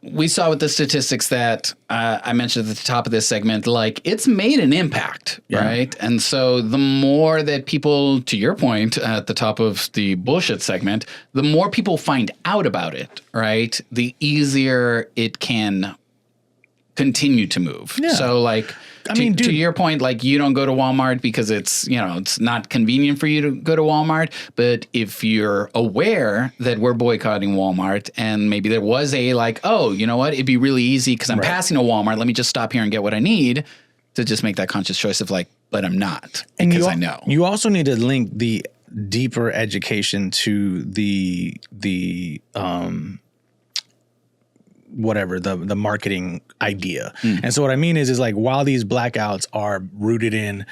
we saw with the statistics that I mentioned at the top of this segment, like it's made an impact, right? And so the more that people, to your point at the top of the bullshit segment, the more people find out about it, right? The easier it can continue to move. Yeah. So like to your point, like you don't go to Walmart because it's, you know, it's not convenient for you to go to Walmart. But if you're aware that we're boycotting Walmart and maybe there was a like, oh, you know what, it'd be really easy because I'm passing a Walmart. Let me just stop here and get what I need, to just make that conscious choice of like, but I'm not, because I know. You also need to link the deeper education to the whatever the marketing idea. And so what I mean is like, while these blackouts are rooted in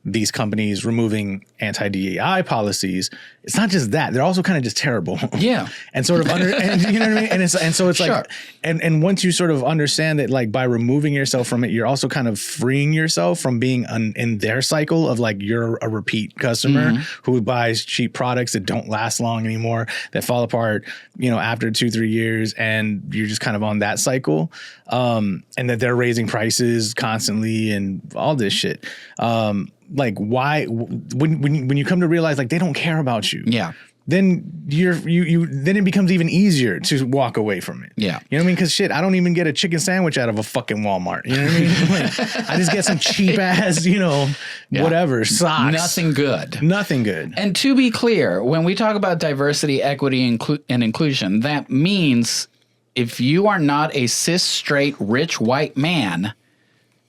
these companies removing anti-DEI policies, it's not just that, they're also kind of just terrible. Yeah. And sort of and you know what I mean? And so it's like, and once you sort of understand that, like, by removing yourself from it, you're also kind of freeing yourself from being in their cycle of like, you're a repeat customer who buys cheap products that don't last long anymore, that fall apart, you know, after 2-3 years, and you're just kind of on that cycle. And that they're raising prices constantly and all this shit. Like, why, when you come to realize like they don't care about you, then then it becomes even easier to walk away from it. Yeah. You know what I mean? Because shit, I don't even get a chicken sandwich out of a fucking Walmart. You know what I mean? Like, I just get some cheap ass, you know, whatever, socks. Nothing good. Nothing good. And to be clear, when we talk about diversity, equity, and inclusion, that means if you are not a cis, straight, rich, white man,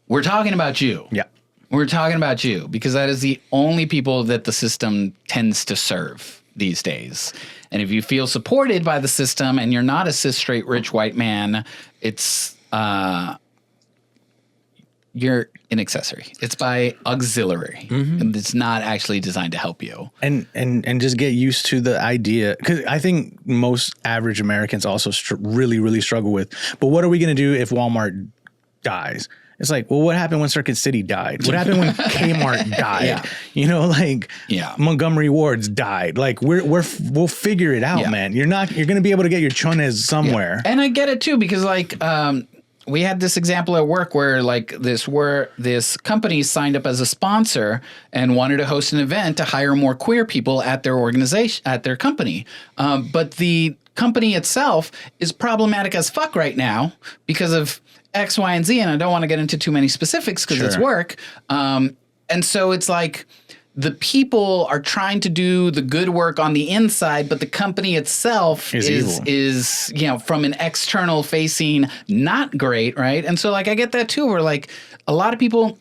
we're talking about you. Yeah. We're talking about you, because that is the only people that the system tends to serve these days. And if you feel supported by the system and you're not a cis, straight, rich, white man, it's you're an accessory. It's by auxiliary. And it's not actually designed to help you. And just get used to the idea, because I think most average Americans also really, really struggle with, but what are we going to do if Walmart dies? It's like, well, what happened when Circuit City died? What happened when Kmart died? You know, like Montgomery Ward's died. Like we'll figure it out, man. You're going to be able to get your chones somewhere. And I get it too, because like we had this example at work where like this company signed up as a sponsor and wanted to host an event to hire more queer people at their organization, at their company. But the company itself is problematic as fuck right now because of X, Y, and Z, and I don't want to get into too many specifics because it's work. And so it's like the people are trying to do the good work on the inside, but the company itself is you know, from an external facing, not great, right? And so like I get that too, where like a lot of people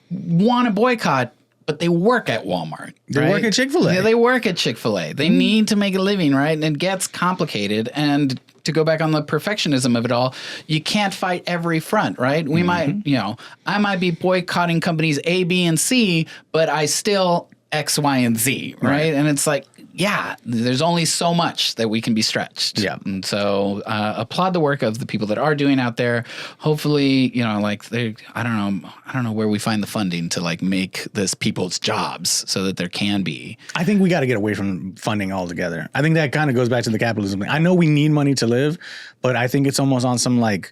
want to boycott, but they work at Walmart. They work at Chick-fil-A. Yeah, they work at Chick-fil-A. They need to make a living, right? And it gets complicated. And to go back on the perfectionism of it all, you can't fight every front, right? We might, you know, I might be boycotting companies A, B, and C, but I still X, Y, and Z, right? And it's like, yeah, there's only so much that we can be stretched. Yeah. And so applaud the work of the people that are doing out there. Hopefully, you know, like I don't know where we find the funding to like make this people's jobs so that there can be. I think we got to get away from funding altogether. I think that kind of goes back to the capitalism thing. I know we need money to live, but I think it's almost on some like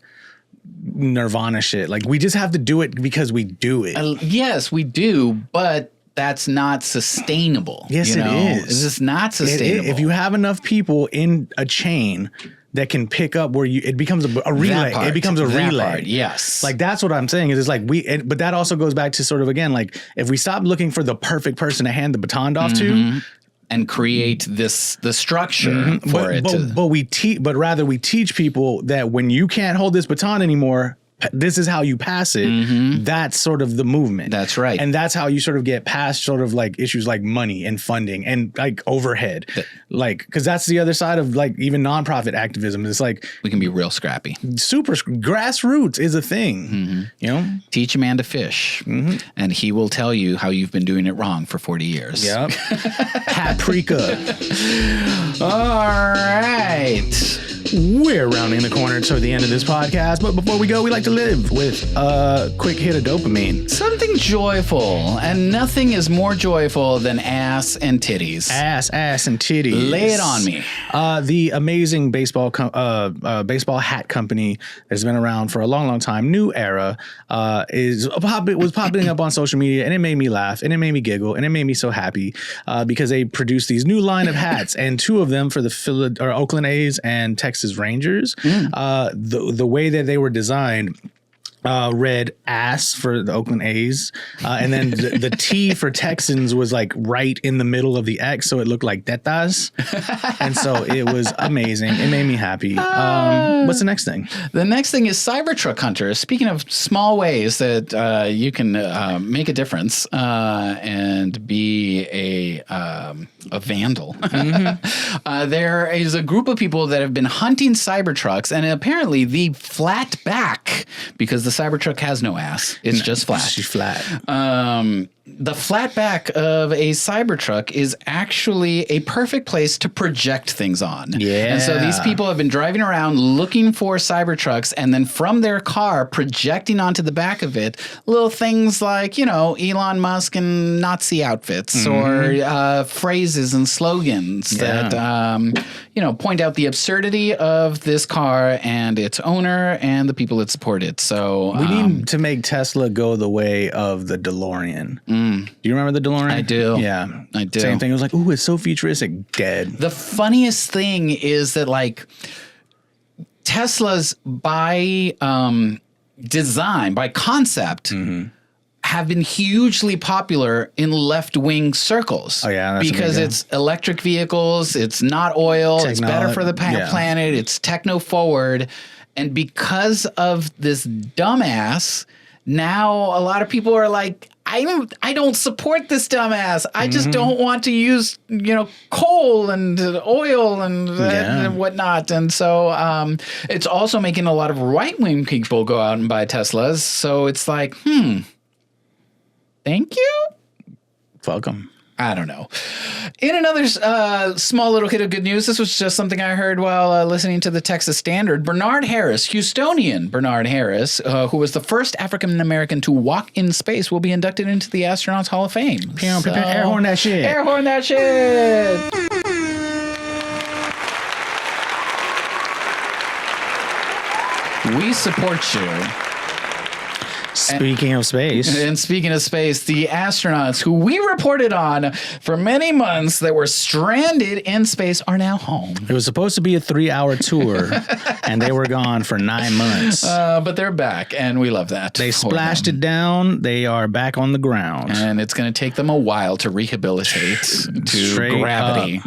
Nirvana shit. Like we just have to do it because we do it. Yes, we do, but that's not sustainable. Yes, it is. It's just not sustainable. If you have enough people in a chain that can pick up where it becomes a relay. It becomes a relay. Yes. Like that's what I'm saying is it's like but that also goes back to sort of, again, like if we stop looking for the perfect person to hand the baton off to, and create the structure for it. But rather we teach people that when you can't hold this baton anymore, this is how you pass it. That's sort of the movement. That's right. And that's how you sort of get past sort of like issues like money and funding and like overhead. Like, because that's the other side of like even nonprofit activism. It's like we can be real scrappy. Super grassroots is a thing. You know, teach a man to fish and he will tell you how you've been doing it wrong for 40 years. Yep. Paprika. All right. We're rounding the corner to the end of this podcast, but before we go, we like to live with a quick hit of dopamine. Something joyful, and nothing is more joyful than ass and titties. Ass and titties. Lay it on me. The amazing baseball hat company that's been around for a long, long time, New Era, was popping up on social media, and it made me laugh, and it made me giggle, and it made me so happy because they produced these new line of hats, and two of them for the Oakland A's and Texas Rangers. The way that they were designed, Red ass for the Oakland A's. And then the T for Texans was like right in the middle of the X. So it looked like tetas. And so it was amazing. It made me happy. What's the next thing? The next thing is Cybertruck Hunter. Speaking of small ways that you can make a difference and be a vandal. There is a group of people that have been hunting Cybertrucks, and apparently the flat back, because the Cybertruck has no ass. It's just flat. She's flat. The flat back of a Cybertruck is actually a perfect place to project things on. Yeah. And so these people have been driving around looking for Cybertrucks, and then from their car projecting onto the back of it little things like, Elon Musk and Nazi outfits or phrases and slogans that, point out the absurdity of this car and its owner and the people that support it. So we need to make Tesla go the way of the DeLorean. Do you remember the DeLorean? I do. Yeah. I do. Same thing. It was like, ooh, it's so futuristic. Dead. The funniest thing is that, like, Teslas by design, by concept, have been hugely popular in left-wing circles. Oh, yeah. That's because it's electric vehicles, it's not oil, it's better for the planet, it's techno-forward. And because of this dumbass, now a lot of people are like, I don't support this dumbass. I just don't want to use, coal and oil and whatnot. And so it's also making a lot of right-wing people go out and buy Teslas. So it's like, thank you? Welcome. I don't know. In another small little bit of good news, this was just something I heard while listening to the Texas Standard. Bernard Harris, Houstonian Bernard Harris, who was the first African-American to walk in space, will be inducted into the Astronauts Hall of Fame. Air horn that shit. Air horn that shit. We support you. Speaking of space. And speaking of space, the astronauts who we reported on for many months that were stranded in space are now home. It was supposed to be a 3-hour tour, and they were gone for 9 months. But they're back, and we love that. They splashed it down. They are back on the ground. And it's going to take them a while to rehabilitate to Straight gravity.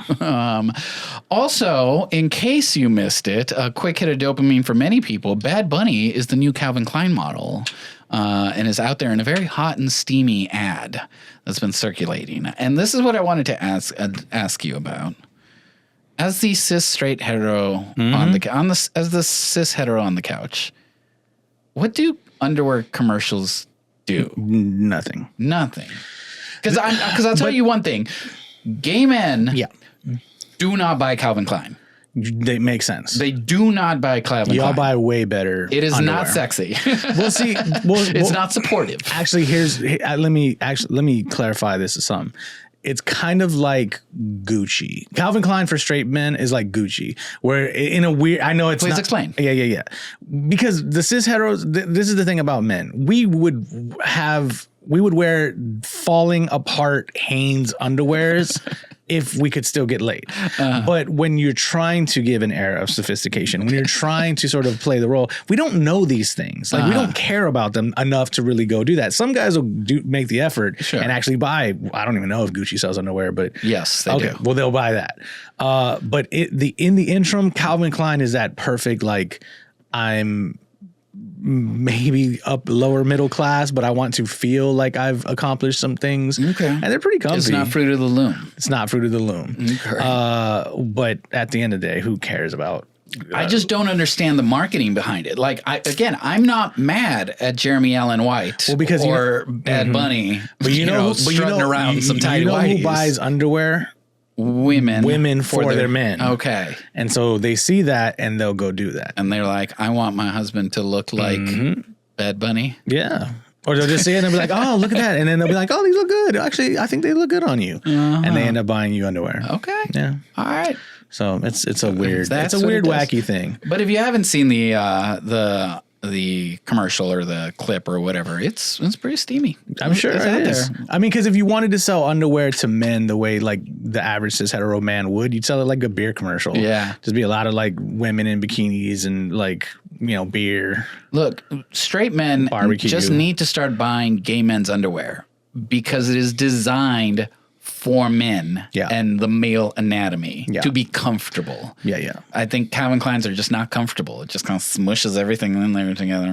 Also, in case you missed it, a quick hit of dopamine for many people, Bad Bunny is the new Calvin Klein model. And is out there in a very hot and steamy ad that's been circulating. And this is what I wanted to ask you about. As the cis straight hetero as the cis hetero on the couch, what do underwear commercials do? Nothing. Because I'll tell you one thing: gay men, do not buy Calvin Klein. They make sense. They do not buy Calvin Klein. Y'all buy way better. It is underwear. not sexy. It's not supportive. Actually, let me clarify this as something. It's kind of like Gucci. Calvin Klein for straight men is like Gucci, where in a weird. I know it's. Please explain. Yeah. Because the cis heteros. This is the thing about men. We would wear falling apart Hanes underwears. If we could still get laid. But when you're trying to give an air of sophistication, when you're trying to sort of play the role, we don't know these things. Like we don't care about them enough to really go do that. Some guys will make the effort and actually buy. I don't even know if Gucci sells underwear, but yes, they do. Well, they'll buy that. But in the interim, Calvin Klein is that perfect. Like I'm maybe up lower middle class, but I want to feel like I've accomplished some things. Okay. And they're pretty comfy. It's not Fruit of the Loom. It's not Fruit of the Loom. Okay. But at the end of the day, who cares about? I just don't understand the marketing behind it. Like, I'm not mad at Jeremy Allen White or Bad Bunny, but strutting around some tidy whities. Who buys underwear? Women for their men. Okay. And so they see that and they'll go do that. And they're like, I want my husband to look like Bad Bunny. Yeah. Or they'll just see it and they'll be like, oh, look at that. And then they'll be like, oh, these look good. Actually, I think they look good on you. And they end up buying you underwear. Okay. Yeah. All right. So it's a weird, wacky thing. But if you haven't seen the the commercial or the clip or whatever, it's pretty steamy. I'm sure it's it is. I mean, because if you wanted to sell underwear to men the way like the average cis hetero man would, you'd sell it like a beer commercial. Yeah. Just be a lot of like women in bikinis and like, beer. Look, straight men just need to start buying gay men's underwear because it is designed for men and the male anatomy to be comfortable. Yeah. I think Calvin Klein's are just not comfortable. It just kind of smushes everything in there together.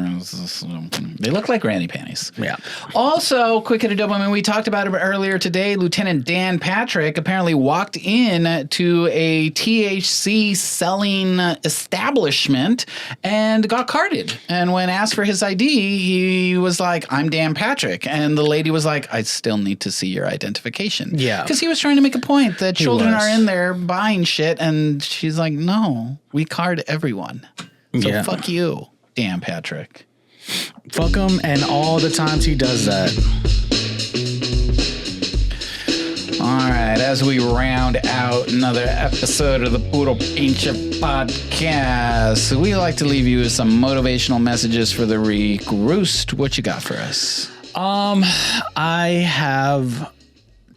They look like granny panties. Yeah. Also, quick hit of dopamine, we talked about it earlier today. Lieutenant Dan Patrick apparently walked in to a THC selling establishment and got carded. And when asked for his ID, he was like, "I'm Dan Patrick." And the lady was like, "I still need to see your identification." Yeah. Because he was trying to make a point that children are in there buying shit, and she's like, "No, we card everyone. So fuck you, Dan Patrick." Fuck him and all the times he does that. All right, as we round out another episode of the Puro Pinche podcast, we like to leave you with some motivational messages for the week. Roost, what you got for us? I have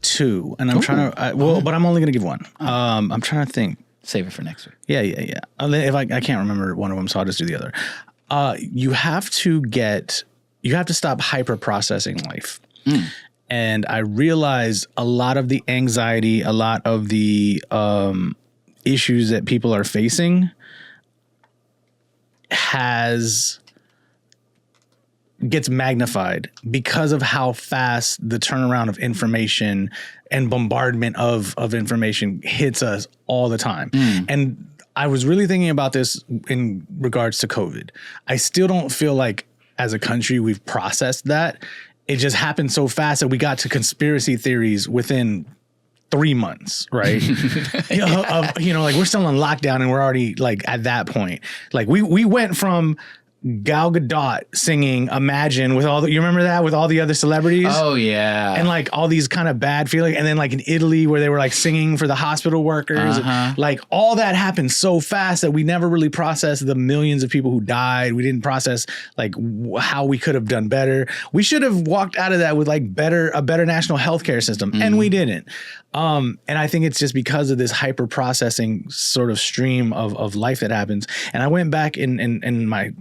2, and I'm trying to. But I'm only gonna give one. I'm trying to think. Save it for next week. Yeah. If I can't remember one of them, so I'll just do the other. You have to stop hyper processing life. And I realize a lot of the anxiety, a lot of the issues that people are facing gets magnified because of how fast the turnaround of information and bombardment of information hits us all the time. And I was really thinking about this in regards to COVID. I still don't feel like as a country we've processed that. It just happened so fast that we got to conspiracy theories within 3 months, right? Like we're still on lockdown and we're already like at that point. Like we went from Gal Gadot singing Imagine with you remember that with all the other celebrities? Oh yeah. And like all these kind of bad feeling. And then like in Italy where they were like singing for the hospital workers, like all that happened so fast that we never really processed the millions of people who died. We didn't process like how we could have done better. We should have walked out of that with like a better national healthcare system. And we didn't. And I think it's just because of this hyper processing sort of stream of life that happens. And I went back in my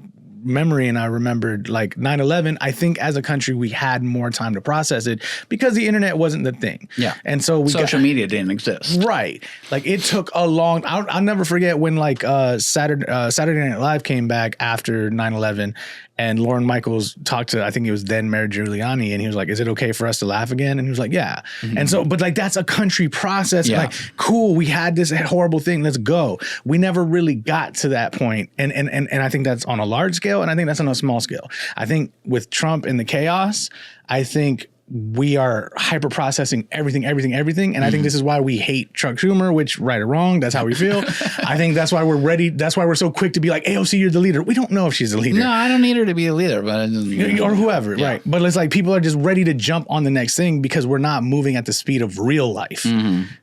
memory and I remembered like 9/11. I think as a country we had more time to process it because the internet wasn't the thing. Yeah. And so social media didn't exist. Right. Like it took a long I'll never forget when like Saturday Night Live came back after 9/11 and Lorne Michaels talked to, I think it was then Mayor Giuliani, and he was like, "Is it okay for us to laugh again?" And he was like, "Yeah." And so, but like that's a country process. Like, cool, we had this horrible thing, let's go. We never really got to that point. And I think that's on a large scale, and I think that's on a small scale. I think with Trump and the chaos, I think we are hyper processing everything. And I think this is why we hate Chuck Schumer, which right or wrong, that's how we feel. I think that's why we're ready. That's why we're so quick to be like, AOC, you're the leader. We don't know if she's the leader. No, I don't need her to be a leader, but or whoever. Yeah. Right. But it's like people are just ready to jump on the next thing because we're not moving at the speed of real life.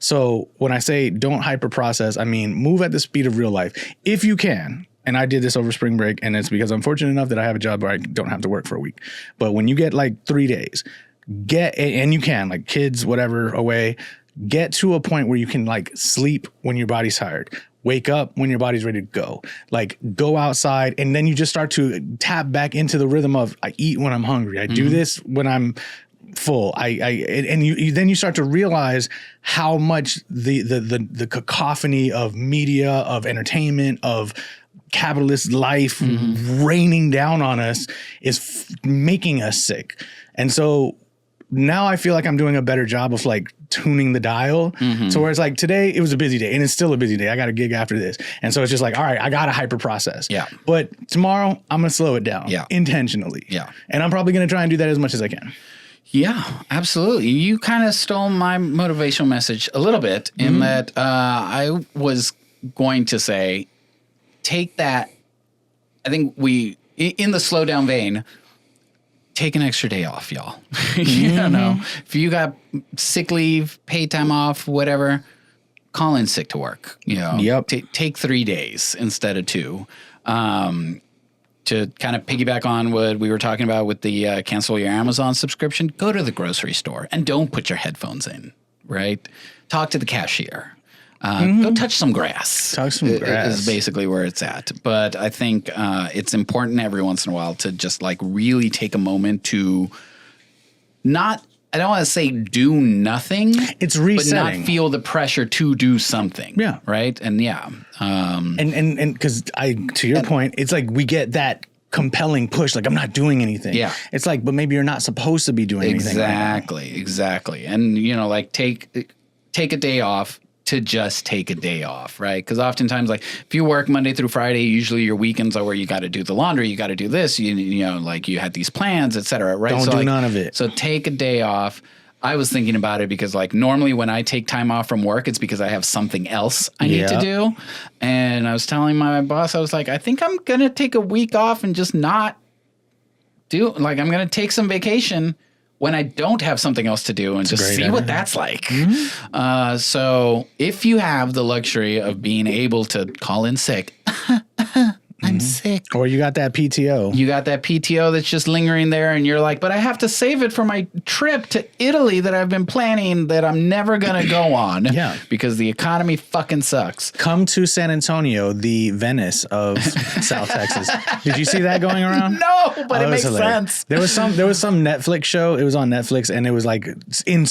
So when I say don't hyper process, I mean, move at the speed of real life. If you can. And I did this over spring break, and it's because I'm fortunate enough that I have a job where I don't have to work for a week. But when you get like 3 days, and you can, like kids, whatever, away, get to a point where you can like sleep when your body's tired, wake up when your body's ready to go, like go outside, and then you just start to tap back into the rhythm of I eat when I'm hungry. I do this when I'm full. Then you start to realize how much the cacophony of media, of entertainment, of capitalist life raining down on us is making us sick. And so now I feel like I'm doing a better job of like tuning the dial. So where it's like today it was a busy day and it's still a busy day. I got a gig after this. And so it's just like, all right, I got to hyper process. Yeah. But tomorrow I'm going to slow it down intentionally. Yeah. And I'm probably going to try and do that as much as I can. Yeah, absolutely. You kind of stole my motivational message a little bit in that I was going to say, take that. I think in the slow down vein, take an extra day off, y'all. You don't know. If you got sick leave, paid time off, whatever, call in sick to work. You know, take 3 days instead of 2. to kind of piggyback on what we were talking about with the cancel your Amazon subscription, go to the grocery store and don't put your headphones in, right? Talk to the cashier. Go touch some grass. Touch some grass is basically where it's at. But I think it's important every once in a while to just like really take a moment to not, I don't want to say do nothing. It's resetting. But not feel the pressure to do something. Yeah. Right? And yeah. And because to your point, it's like we get that compelling push, like I'm not doing anything. Yeah. It's like, but maybe you're not supposed to be doing anything. Exactly. And, you know, like take a day off to just take a day off, right? Because oftentimes, like if you work Monday through Friday, usually your weekends are where you got to do the laundry, you got to do this, you know, like you had these plans, et cetera, right? Don't do none of it. So take a day off. I was thinking about it because like normally when I take time off from work, it's because I have something else I need to do. And I was telling my boss, I was like, I think I'm going to take a week off and just not do, like I'm going to take some vacation when I don't have something else to do and just see what that's like. Mm-hmm. So if you have the luxury of being able to call in sick, I'm sick. Or you got that PTO. You got that PTO that's just lingering there and you're like, but I have to save it for my trip to Italy that I've been planning that I'm never going to go on. Yeah. Because the economy fucking sucks. Come to San Antonio, the Venice of South Texas. Did you see that going around? No, but it makes sense. There was some Netflix show. It was on Netflix and it was like in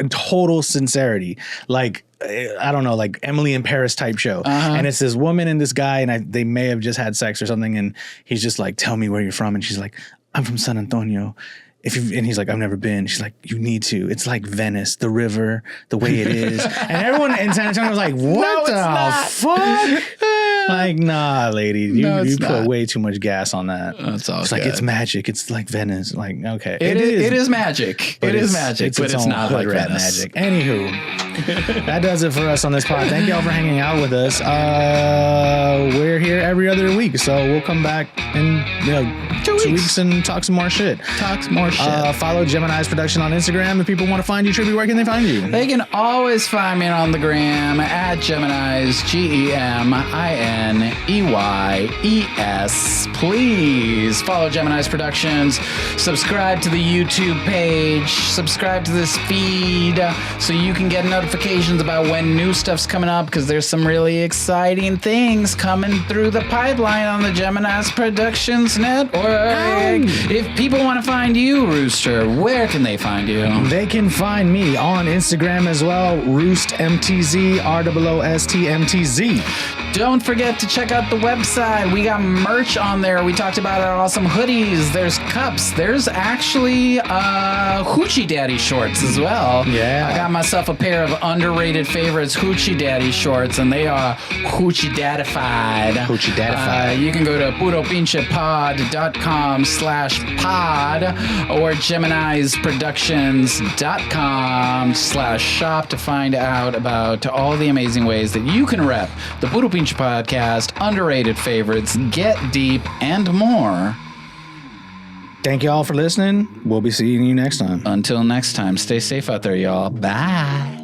total sincerity. Like, I don't know, like Emily in Paris type show. And it's this woman and this guy, and they may have just had sex or something. And he's just like, tell me where you're from. And she's like, I'm from San Antonio. And he's like, I've never been. She's like, you need to. It's like Venice, the river, the way it is. And everyone in San Antonio was like, what the fuck? Like, nah, lady, you put way too much gas on that. That's all. It's like, it's magic. It's like Venice. Like, okay. It is magic. It is magic, but it's not like Venice. Magic. Anywho, that does it for us on this pod. Thank y'all for hanging out with us. We're here every other week, so we'll come back in 2 weeks and talk some more shit. Follow Gemini's Production on Instagram. If people want to find you, Chibbi, where can they find you? They can always find me on the gram at Gemini's, GEMINEYES. Please follow Gemini's Productions. Subscribe to the YouTube page. Subscribe to this feed so you can get notifications about when new stuff's coming up, because there's some really exciting things coming through the pipeline on the Gemini's Productions Network. If people want to find you, Rooster, where can they find you? They can find me on Instagram as well, RoostMTZ, ROOSTMTZ. Don't forget to check out the website. We got merch on there. We talked about our awesome hoodies. There's cups. There's actually Hoochie Daddy shorts as well. Yeah. I got myself a pair of underrated favorites Hoochie Daddy shorts, and they are Hoochie Daddified. Hoochie Daddified. You can go to puropinchepod.com/pod or GeminisProductions.com/shop to find out about all the amazing ways that you can rep the Puro Pinche podcast, underrated favorites, Get Deep, and more. Thank you all for listening. We'll be seeing you next time. Until next time, stay safe out there, y'all. Bye.